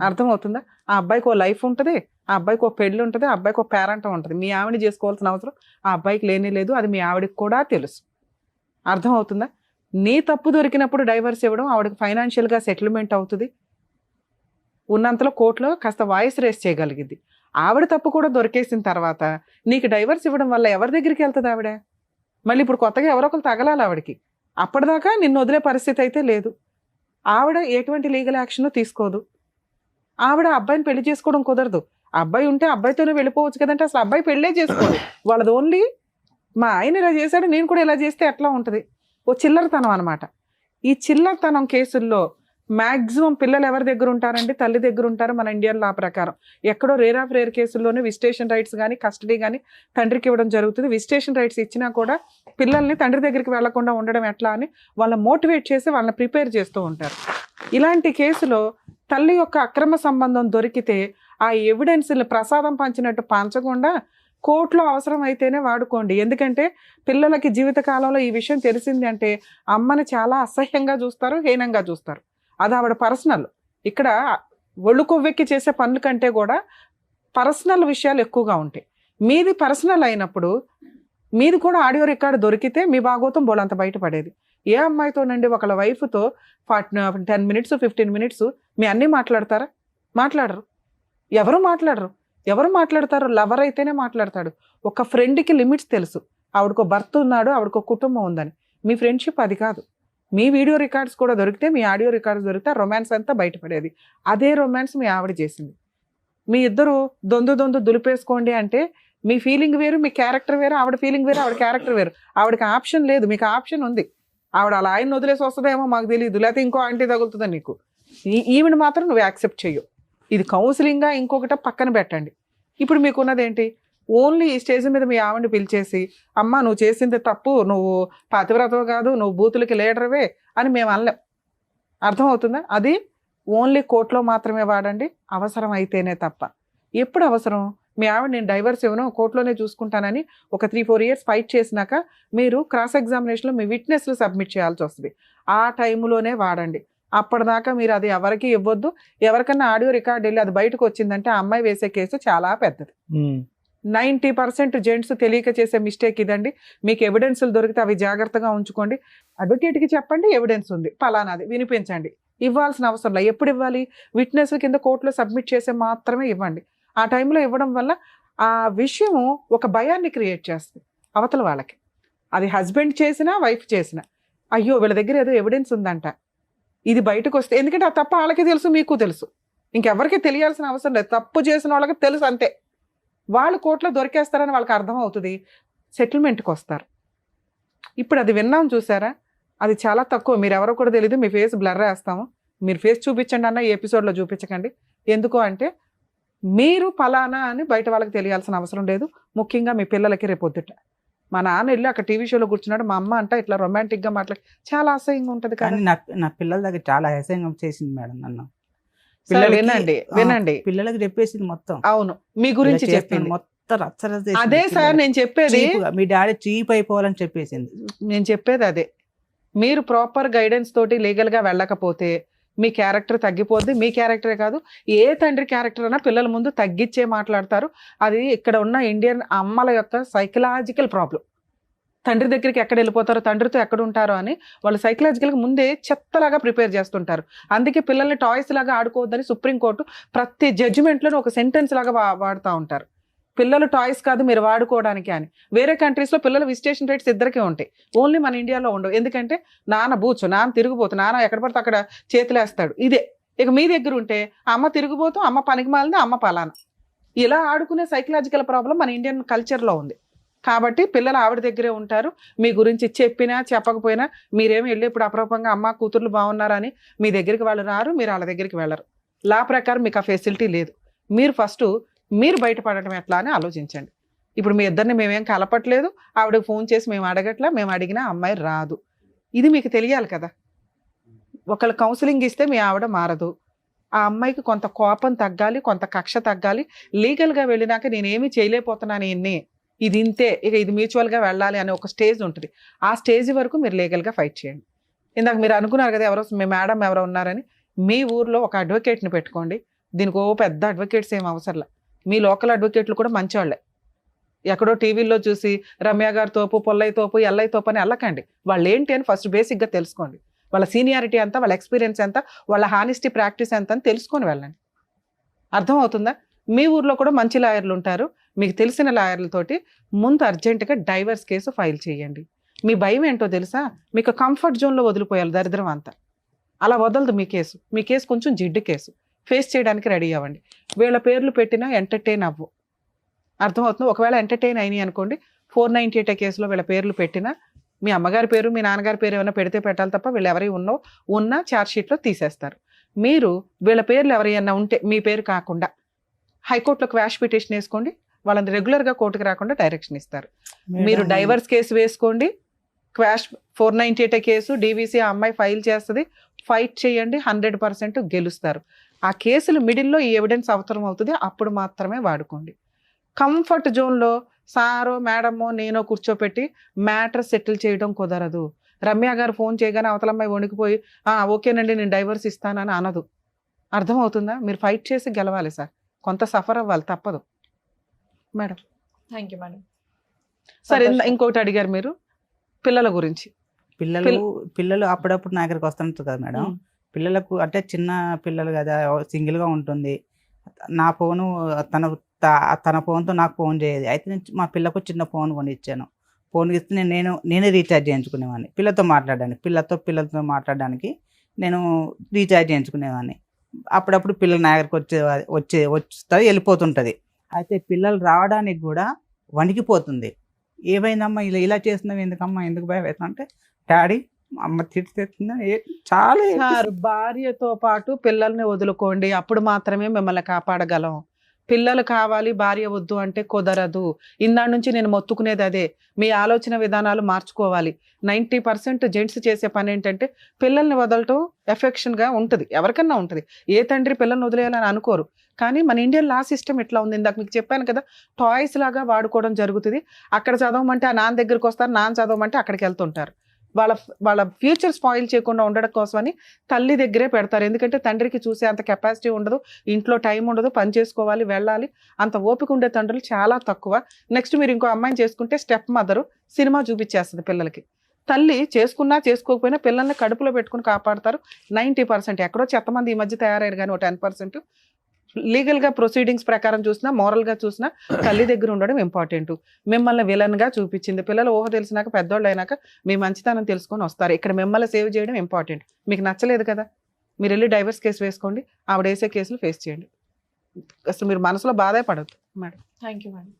అర్థమవుతుందా? ఆ అబ్బాయికి ఓ లైఫ్ ఉంటుంది, ఆ అబ్బాయికి ఒక పెళ్ళి ఉంటుంది, ఆ అబ్బాయికి ఒక పేరెంట్ ఉంటుంది. మీ ఆవిడ చేసుకోవాల్సిన అవసరం ఆ అబ్బాయికి లేనే లేదు, అది మీ ఆవిడకి కూడా తెలుసు. అర్థమవుతుందా? నీ తప్పు దొరికినప్పుడు డైవర్స్ ఇవ్వడం, ఆవిడకి ఫైనాన్షియల్గా సెటిల్మెంట్ అవుతుంది, ఉన్నంతలో కోర్టులో కాస్త వాయిస్ రేస్ చేయగలిగింది. ఆవిడ తప్పు కూడా దొరికేసిన తర్వాత నీకు డైవర్స్ ఇవ్వడం వల్ల ఎవరి దగ్గరికి వెళ్తుంది ఆవిడ? మళ్ళీ ఇప్పుడు కొత్తగా ఎవరొకరు తగలాలి ఆవిడకి. అప్పటిదాకా నిన్ను వదిలే పరిస్థితి అయితే లేదు. ఆవిడ ఎటువంటి లీగల్ యాక్షన్ తీసుకోదు. ఆవిడ అబ్బాయిని పెళ్లి చేసుకోవడం కుదరదు. అబ్బాయి ఉంటే అబ్బాయితోనే వెళ్ళిపోవచ్చు కదంటే అసలు అబ్బాయి పెళ్ళే చేసుకోదు. వాళ్ళది ఓన్లీ మా ఆయన ఇలా చేశాడు, నేను కూడా ఇలా చేస్తే ఎట్లా ఉంటుంది, ఓ చిల్లరతనం అనమాట. ఈ చిల్లరతనం కేసుల్లో మ్యాక్సిమం పిల్లలు ఎవరి దగ్గర ఉంటారండి? తల్లి దగ్గర ఉంటారు. మన ఇండియన్ లా ప్రకారం ఎక్కడో రేర్ ఆఫ్ రేర్ కేసుల్లోనే విజిటేషన్ రైట్స్ కానీ కస్టడీ కానీ తండ్రికి ఇవ్వడం జరుగుతుంది. విజిటేషన్ రైట్స్ ఇచ్చినా కూడా పిల్లల్ని తండ్రి దగ్గరికి వెళ్లకుండా ఉండడం ఎట్లా అని వాళ్ళని మోటివేట్ చేసి వాళ్ళని ప్రిపేర్ చేస్తూ ఉంటారు. ఇలాంటి కేసులో తల్లి యొక్క అక్రమ సంబంధం దొరికితే ఆ ఎవిడెన్స్ని ప్రసాదం పంచినట్టు పంచకుండా కోర్టులో అవసరం అయితేనే వాడుకోండి. ఎందుకంటే పిల్లలకి జీవితకాలంలో ఈ విషయం తెలిసింది అంటే అమ్మని చాలా అసహ్యంగా చూస్తారు, హీనంగా చూస్తారు. అది ఆవిడ పర్సనల్. ఇక్కడ ఒళ్ళు కొవ్వెక్కి చేసే పనుల కంటే కూడా పర్సనల్ విషయాలు ఎక్కువగా ఉంటాయి. మీది పర్సనల్ అయినప్పుడు మీది కూడా ఆడియో రికార్డు దొరికితే మీ భాగోతం బోలంత బయటపడేది. ఏ అమ్మాయితోనండి ఒకళ్ళ వైఫ్తో 10 minutes 15 minutes మీ అన్నీ మాట్లాడతారా? మాట్లాడరు. ఎవరు మాట్లాడతారు? లవర్ అయితేనే మాట్లాడతాడు. ఒక ఫ్రెండ్కి లిమిట్స్ తెలుసు. ఆవిడకో భర్త ఉన్నాడు, ఆవిడకో కుటుంబం ఉందని. మీ ఫ్రెండ్షిప్ అది కాదు. మీ వీడియో రికార్డ్స్ కూడా దొరికితే, మీ ఆడియో రికార్డ్స్ దొరికితే రొమాన్స్ అంతా బయటపడేది. అదే రొమాన్స్ మీ ఆవిడ చేసింది. మీ ఇద్దరు దొందు దులిపేసుకోండి అంటే మీ ఫీలింగ్ వేరు, మీ క్యారెక్టర్ వేరు, ఆవిడ ఫీలింగ్ వేరు, ఆవిడ క్యారెక్టర్ వేరు. ఆవిడకి ఆప్షన్ లేదు, మీకు ఆప్షన్ ఉంది. ఆవిడ అలా ఆయన వదిలేసి వస్తుందేమో మాకు తెలియదు, లేకపోతే ఇంకో ఆంటీ తగులుతుందా నీకు. ఈవిడ మాత్రం నువ్వు యాక్సెప్ట్ చెయ్యు. ఇది కౌన్సిలింగ్గా ఇంకొకట పక్కన పెట్టండి. ఇప్పుడు మీకున్నది ఏంటి? ఓన్లీ ఈ స్టేజ్ మీద మీ ఆవిడని పిలిచేసి అమ్మ నువ్వు చేసింది తప్పు, నువ్వు పతివ్రతవు కాదు, నువ్వు బూతులకి లీడర్వే అని మేము అనలేం. అర్థమవుతుందా? అది ఓన్లీ కోర్టులో మాత్రమే వాడండి, అవసరం అయితేనే తప్ప. ఎప్పుడు అవసరం? మీ ఆవిడ నేను డైవర్స్ ఇవ్వను, కోర్టులోనే చూసుకుంటానని ఒక 3-4 years ఫైట్ చేసినాక మీరు క్రాస్ ఎగ్జామినేషన్లో మీ విట్నెస్లు సబ్మిట్ చేయాల్సి వస్తుంది. ఆ టైంలోనే వాడండి. అప్పటిదాకా మీరు అది ఎవరికి ఇవ్వద్దు. ఎవరికన్నా ఆడియో రికార్డ్ వెళ్ళి అది బయటకు వచ్చిందంటే ఆ అమ్మాయి వేసే కేసు చాలా పెద్దది. 90% జెంట్స్ తెలియక చేసే మిస్టేక్ ఇదండి. మీకు ఎవిడెన్స్లు దొరికితే అవి జాగ్రత్తగా ఉంచుకోండి. అడ్వకేట్కి చెప్పండి ఎవిడెన్స్ ఉంది పలానాది వినిపించండి. ఇవ్వాల్సిన అవసరం లేదు. ఎప్పుడు ఇవ్వాలి? విట్నెస్ల కింద కోర్టులో సబ్మిట్ చేసే మాత్రమే ఇవ్వండి. ఆ టైంలో ఇవ్వడం వల్ల ఆ విషయము ఒక భయాన్ని క్రియేట్ చేస్తుంది అవతల వాళ్ళకి. అది హస్బెండ్ చేసినా వైఫ్ చేసినా, అయ్యో వీళ్ళ దగ్గర ఏదో ఎవిడెన్స్ ఉందంట, ఇది బయటకు వస్తే, ఎందుకంటే ఆ తప్పు వాళ్ళకి తెలుసు, మీకు తెలుసు, ఇంకెవరికి తెలియాల్సిన అవసరం లేదు. తప్పు చేసిన వాళ్ళకి తెలుసు అంతే. వాళ్ళు కోర్టులో దొరికేస్తారని వాళ్ళకి అర్థం అవుతుంది, సెటిల్మెంట్కి వస్తారు. ఇప్పుడు అది విన్నాం చూసారా, అది చాలా తక్కువ. మీరు ఎవరో కూడా తెలియదు, మీ ఫేస్ బ్లర్ వేస్తాము, మీరు ఫేస్ చూపించండి అన్న ఈ ఎపిసోడ్లో చూపించకండి. ఎందుకు అంటే మీరు ఫలానా అని బయట వాళ్ళకి తెలియాల్సిన అవసరం లేదు. ముఖ్యంగా మీ పిల్లలకి రేపొద్దుట మా నాన్న వెళ్ళి అక్కడ టీవీ షోలో కూర్చున్నాడు, మా అమ్మ అంట ఇట్లా రొమాంటిక్గా మాట్లాడి చాలా అసహ్యంగా ఉంటుంది. కానీ నా పిల్లల దగ్గర చాలా అసహ్యంగా చేసింది మేడం నన్ను. వినండి పిల్లలకి చెప్పేసింది మొత్తం. అవును, మీ గురించి చెప్పింది మొత్తం రచ్చరచ్చ చేసింది. అదే సార్ నేను చెప్పేది, మీ డాడీ చీప్ అయిపోవాలని చెప్పేసింది. నేను చెప్పేది అదే. మీరు ప్రాపర్ గైడెన్స్ తోటి లీగల్గా వెళ్ళకపోతే మీ క్యారెక్టర్ తగ్గిపోద్ది. మీ క్యారెక్టరే కాదు, ఏ తండ్రి క్యారెక్టర్ అయినా పిల్లల ముందు తగ్గించే మాట్లాడతారు. అది ఇక్కడ ఉన్న ఇండియన్ అమ్మల యొక్క సైకలాజికల్ ప్రాబ్లం. తండ్రి దగ్గరికి ఎక్కడ వెళ్ళిపోతారో, తండ్రితో ఎక్కడ ఉంటారో అని వాళ్ళు సైకలాజికల్గా ముందే చెత్తలాగా ప్రిపేర్ చేస్తుంటారు. అందుకే పిల్లల్ని టాయ్స్ లాగా ఆడుకోవద్దని సుప్రీంకోర్టు ప్రతి జడ్జిమెంట్లోనూ ఒక సెంటెన్స్ లాగా వాడుతూ ఉంటారు. పిల్లలు టాయ్స్ కాదు మీరు వాడుకోవడానికి అని. వేరే కంట్రీస్లో పిల్లల విజిటేషన్ రేట్స్ ఇద్దరికే ఉంటాయి, ఓన్లీ మన ఇండియాలో ఉండవు. ఎందుకంటే నాన్న బూచు, నాన్న తిరిగిపోతు, నాన్న ఎక్కడ పడితే అక్కడ చేతులేస్తాడు, ఇదే. ఇక మీ దగ్గర ఉంటే అమ్మ తిరిగిపోతూ, అమ్మ పనికి మాలింది, అమ్మ పలానా. ఇలా ఆడుకునే సైకలాజికల్ ప్రాబ్లం మన ఇండియన్ కల్చర్లో ఉంది. కాబట్టి పిల్లలు ఆవిడ దగ్గరే ఉంటారు. మీ గురించి చెప్పినా చెప్పకపోయినా మీరేమి వెళ్ళి ఇప్పుడు అప్రూపంగా అమ్మ కూతుర్లు బాగున్నారని మీ దగ్గరికి వాళ్ళు రారు, మీరు వాళ్ళ దగ్గరికి వెళ్ళరు. లా ప్రకారం మీకు ఆ ఫెసిలిటీ లేదు. మీరు ఫస్ట్ మీరు బయటపడటం ఎట్లా అని ఆలోచించండి. ఇప్పుడు మీ ఇద్దరిని మేమేం కలపట్లేదు, ఆవిడకి ఫోన్ చేసి మేము అడగట్లా, మేము అడిగినా అమ్మాయి రాదు. ఇది మీకు తెలియాలి కదా. ఒకళ్ళు కౌన్సిలింగ్ ఇస్తే మీ ఆవిడ మారదు. ఆ అమ్మాయికి కొంత కోపం తగ్గాలి, కొంత కక్ష తగ్గాలి. లీగల్గా వెళ్ళినాక నేనేమి చేయలేకపోతున్నాను ఇన్ని, ఇది ఇంతే, ఇక ఇది మ్యూచువల్గా వెళ్ళాలి అనే ఒక స్టేజ్ ఉంటుంది. ఆ స్టేజ్ వరకు మీరు లీగల్గా ఫైట్ చేయండి. ఇందాక మీరు అనుకున్నారు కదా ఎవరో మీ మేడం ఎవరో ఉన్నారని, మీ ఊర్లో ఒక అడ్వకేట్ని పెట్టుకోండి. దీనికి పెద్ద అడ్వకేట్స్ ఏం అవసరంలా, మీ లోకల్ అడ్వకేట్లు కూడా మంచివాళ్ళే. ఎక్కడో టీవీల్లో చూసి రమ్య గారి తోపు, పొల్లయ్య తోపు, ఎల్లయ్య తోపు అని వెళ్ళకండి. వాళ్ళు ఏంటి అని ఫస్ట్ బేసిక్గా తెలుసుకోండి. వాళ్ళ సీనియారిటీ ఎంత, వాళ్ళ ఎక్స్పీరియన్స్ ఎంత, వాళ్ళ హానెస్టీ ప్రాక్టీస్ ఎంత అని తెలుసుకొని వెళ్ళండి. అర్థమవుతుందా? మీ ఊర్లో కూడా మంచి లాయర్లు ఉంటారు, మీకు తెలిసిన లాయర్లతోటి ముందు అర్జెంటుగా డైవర్స్ కేసు ఫైల్ చేయండి. మీ భయం ఏంటో తెలుసా, మీకు కంఫర్ట్ జోన్లో వదిలిపోయాలి దరిద్రం అంతా. అలా వదలదు మీ కేసు. మీ కేసు కొంచెం జిడ్డు కేసు, ఫేస్ చేయడానికి రెడీ అవ్వండి. వీళ్ళ పేర్లు పెట్టినా ఎంటర్టైన్ అవ్వు. అర్థమవుతుంది? ఒకవేళ ఎంటర్టైన్ అయినాయి అనుకోండి, 498 కేసులో వీళ్ళ పేర్లు పెట్టినా మీ అమ్మగారి పేరు మీ నాన్నగారి పేరు ఏమైనా పెడితే పెట్టాలి తప్ప వీళ్ళు ఎవరి ఉన్న ఛార్జ్షీట్లో తీసేస్తారు. మీరు వీళ్ళ పేర్లు ఎవరైనా ఉంటే మీ పేరు కాకుండా హైకోర్టులో క్వాష్ పిటిషన్ వేసుకోండి. వాళ్ళని రెగ్యులర్గా కోర్టుకు రాకుండా డైరెక్షన్ ఇస్తారు. మీరు డైవర్స్ కేసు వేసుకోండి, క్వాష్ 498 కేసు డీవీసీ ఆ అమ్మాయి ఫైల్ చేస్తుంది, ఫైట్ చేయండి, 100% గెలుస్తారు. ఆ కేసులు మిడిల్లో ఈ ఎవిడెన్స్ అవసరం అవుతుంది, అప్పుడు మాత్రమే వాడుకోండి. కంఫర్ట్ జోన్లో సారో మేడమో నేనో కూర్చోపెట్టి మ్యాటర్ సెటిల్ చేయడం కుదరదు. రమ్య గారు ఫోన్ చేయగానే అవతలమ్మాయి వణికిపోయి ఓకేనండి నేను డైవర్స్ ఇస్తానని అనదు. అర్థమవుతుందా? మీరు ఫైట్ చేసి గెలవాలి సార్, కొంత సఫర్ అవ్వాలి, తప్పదు మేడం. Thank you madam. సరే, ఇంకొకటి అడిగారు మీరు పిల్లల గురించి. పిల్లలు అప్పుడప్పుడు నా దగ్గరికి వస్తుంటారు కదా మేడం. పిల్లలకు అంటే చిన్న పిల్లలు కదా, సింగిల్గా ఉంటుంది. నా ఫోను తన ఫోన్తో నాకు ఫోన్ చేయదు. అయితే నేను మా పిల్లకు చిన్న ఫోన్ కొని ఇచ్చాను. ఫోన్ ఇస్తే నేనే రీఛార్జ్ చేయించుకునేవాడిని పిల్లతో మాట్లాడడానికి నేను రీఛార్జ్ చేయించుకునేవాడిని. అప్పుడప్పుడు పిల్లలు నా దగ్గరికి వస్తుంది, వెళ్ళిపోతుంటుంది. అయితే పిల్లలు రావడానికి కూడా వణికిపోతుంది. ఏమైందమ్మా ఇలా చేస్తున్నావు, ఎందుకమ్మా, ఎందుకు భయం అవుతుంది అంటే, డాడీ అమ్మ తిడుతుందా, చాలా సార్ భార్యతో పాటు పిల్లల్ని వదులుకోండి, అప్పుడు మాత్రమే మిమ్మల్ని కాపాడగలం. పిల్లలు కావాలి, భార్య వద్దు అంటే కుదరదు. ఇందాడి నుంచి నేను మొత్తుకునేది అదే, మీ ఆలోచన విధానాలు మార్చుకోవాలి. 90% జెంట్స్ చేసే పని ఏంటంటే పిల్లల్ని వదలటం ఎఫెక్షన్గా ఉంటుంది, ఎవరికన్నా ఉంటుంది. ఏ తండ్రి పిల్లల్ని వదిలేయాలని అనుకోరు. కానీ మన ఇండియన్ లా సిస్టమ్ ఇట్లా ఉంది. ఇందాక మీకు చెప్పాను కదా, టాయ్స్ లాగా వాడుకోవడం జరుగుతుంది. అక్కడ చదవమంటే ఆ నాన్న దగ్గరికి వస్తారు, నాన్న చదవమంటే అక్కడికి వెళ్తుంటారు. వాళ్ళ ఫ్యూచర్ స్పాయిల్ చేయకుండా ఉండడం కోసమని తల్లి దగ్గరే పెడతారు. ఎందుకంటే తండ్రికి చూసే అంత కెపాసిటీ ఉండదు, ఇంట్లో టైం ఉండదు, పని చేసుకోవాలి, వెళ్ళాలి, అంత ఓపిక ఉండే తండ్రులు చాలా తక్కువ. నెక్స్ట్ మీరు ఇంకో అమ్మాయిని చేసుకుంటే స్టెప్ మదరు సినిమా చూపించేస్తుంది పిల్లలకి. తల్లి చేసుకున్నా చేసుకోకపోయినా పిల్లల్ని కడుపులో పెట్టుకుని కాపాడతారు 90%. ఎక్కడో చెత్తమంది ఈ మధ్య తయారయ్యారు, కానీ 10% లీగల్గా ప్రొసీడింగ్స్ ప్రకారం చూసినా, మోరల్గా చూసినా తల్లి దగ్గర ఉండడం ఇంపార్టెంట్. మిమ్మల్ని విలన్గా చూపించింది. పిల్లలు ఊహ తెలిసినాక, పెద్దోళ్ళు అయినాక మీ మంచితనం తెలుసుకొని వస్తారు. ఇక్కడ మిమ్మల్ని సేవ్ చేయడం ఇంపార్టెంట్. మీకు నచ్చలేదు కదా, మీరు వెళ్ళి డైవర్స్ కేసు వేసుకోండి, ఆవిడ వేసే కేసులు ఫేస్ చేయండి. అసలు మీరు మనసులో బాధే పడద్దు మేడం. Thank you madam.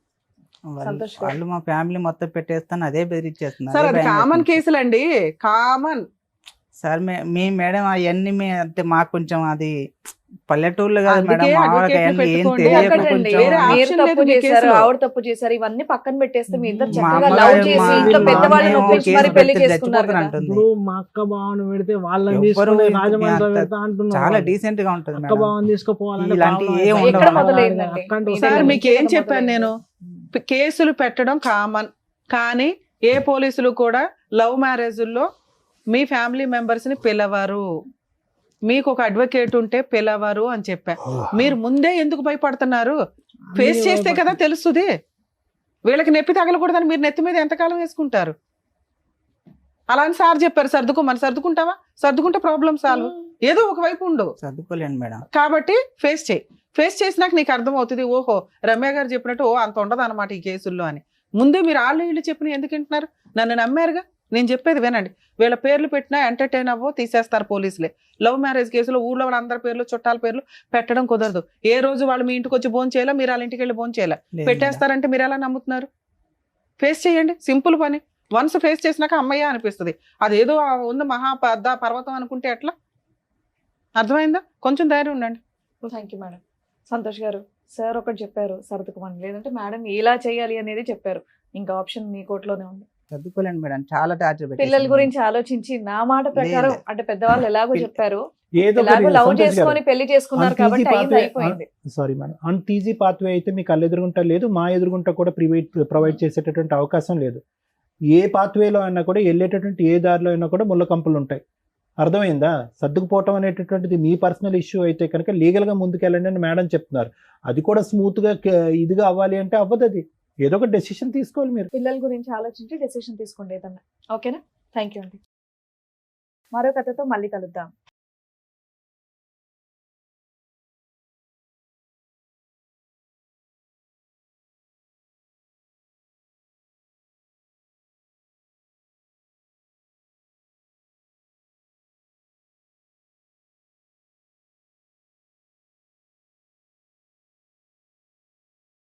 వాళ్ళు మా ఫ్యామిలీ మొత్తం పెట్టేస్తాను, అదే బెదిరించేస్తున్నారు. సార్ అది కామన్ కేసులు అండి, కామన్. సార్ మీ మేడం అవన్నీ అంటే మాకు కొంచెం అది పల్లెటూర్లు కాదు మేడం, అందుకే మామూలుగా advocate అవన్నీ ఏం పెట్టుకోండి. తెలియక ఒకటండి, వేరే కొంచెం మీరు option తప్పు లేదు మీ చేశారు, కేసులో. ఆవిడ తప్పు చేశారు, ఇవన్నీ పక్కన పెట్టేస్తే మీ ఇద్దరు మా చక్కగా అమ్మ లవ్ గారు చేసి మా ఇంట్లో అమ్మ పెద్దవాళ్ళని మేము ఒప్పించి కేసు మరి పెళ్లి పెడితే చేసుకున్నారు కదా. చచ్చిపోతాను అంటుంది. ఇప్పుడు మా అక్క బావను పెడితే వాళ్ళని ఎవ్వరు తీసుకుని ఇంత రాజమండ్రి అంత పెడతా అంటున్నారు. చాలా వాళ్ళు. డీసెంట్ గా ఉంటది అక్క మేడం. బావని తీసుకుపోవాలంటే ఇలాంటివి ప్రాబ్లం ఏం అవుతుంది. ఉండవు. ఎక్కడ మొదలైందండి? అక్కంటూ ఇదే సార్ కదా, మీకు ఏం ఇక్కడ చెప్పాను నేను, కేసులు పెట్టడం కామన్. కానీ ఏ పోలీసులు కూడా లవ్ మ్యారేజ్ల్లో మీ ఫ్యామిలీ మెంబర్స్ని పిలవరు. మీకు ఒక అడ్వకేట్ ఉంటే పిలవరు అని చెప్పా. మీరు ముందే ఎందుకు భయపడుతున్నారు? ఫేస్ చేస్తే కదా తెలుస్తుంది. వీళ్ళకి నొప్పి తగలకూడదని మీరు నెత్తి మీద ఎంతకాలం వేసుకుంటారు? అలా అని సార్ చెప్పారు, సర్దుకోమని. సర్దుకుంటావా? సర్దుకుంటే ప్రాబ్లం సాల్వ్. ఏదో ఒక వైపు ఉండవు చదువుకోలేను మేడం. కాబట్టి ఫేస్ చేయి. ఫేస్ చేసినాక నీకు అర్థమవుతుంది, ఓహో రమ్య గారు చెప్పినట్టు అంత ఉండదు అనమాట ఈ కేసుల్లో అని. ముందే మీరు వాళ్ళు వీళ్ళు చెప్పిన ఎందుకు వింటున్నారు? నన్ను నమ్మారుగా, నేను చెప్పేది వినండి. వీళ్ళ పేర్లు పెట్టినా ఎంటర్టైన్ అవ్వో తీసేస్తారు పోలీసులే. లవ్ మ్యారేజ్ కేసులో ఊళ్ళో వాళ్ళ అందరి పేర్లు, చుట్టాల పేర్లు పెట్టడం కుదరదు. ఏ రోజు వాళ్ళు మీ ఇంటికి వచ్చి భోజనం చేయాలా, మీరు వాళ్ళ ఇంటికి వెళ్ళి భోజనం చేయాలా, పెట్టేస్తారంటే మీరు ఎలా నమ్ముతున్నారు? ఫేస్ చేయండి, సింపుల్ పని. వన్స్ ఫేస్ చేసినాక అమ్మయ్య అనిపిస్తుంది. అదేదో ఉన్న మహా పెద్ద పర్వతం అనుకుంటే ఎట్లా? అర్థమైందా? కొంచెం ధైర్యం ఉండండి. Thank you madam. సంతోష్ గారు, సార్ ఒకటి చెప్పారు సర్దుకోమని, లేదంటే మేడం ఇలా చేయాలి అనేది చెప్పారు. ఇంకా ఆప్షన్ మీ కోర్టులోనే ఉంది. చదువుకోలేను మేడం, చాలా టార్చర్ పిల్లల గురించి ఆలోచించి నా మాట ప్రకారం, అంటే పెద్దవాళ్ళు ఎలాగో చెప్పారు, ఏదో ఎలాగో లవ్ చేసుకొని పెళ్లి చేసుకున్నారు కాబట్టి అయింది, అయిపోయింది. సారీ మేడం, అంత ఈజీ పాత్వే అయితే మీకు కళ్ళు ఎదురుగుంటా లేదు, మా ఎదురుగుంటా కూడా ప్రొవైడ్ చేసేటటువంటి అవకాశం లేదు. ఏ పాత్వేలో అయినా కూడా వెళ్ళేటటువంటి ఏ దారిలో అయినా కూడా ముళ్ళ కంపులు ఉంటాయి. అర్థమైందా? సర్దుకుపోవటం అనేటటువంటిది మీ పర్సనల్ ఇష్యూ అయితే కనుక లీగల్గా ముందుకెళ్ళండి అని మేడం చెప్తున్నారు. అది కూడా స్మూత్గా ఇదిగా అవ్వాలి అంటే అవ్వదు. అది ఏదో ఒక డెసిషన్ తీసుకోవాలి మీరు. పిల్లల గురించి ఆలోచించి డెసిషన్ తీసుకోండి ఏదన్నా. ఓకేనా? థ్యాంక్ యూ అండి. మరో కథతో మళ్ళీ కలుద్దాం.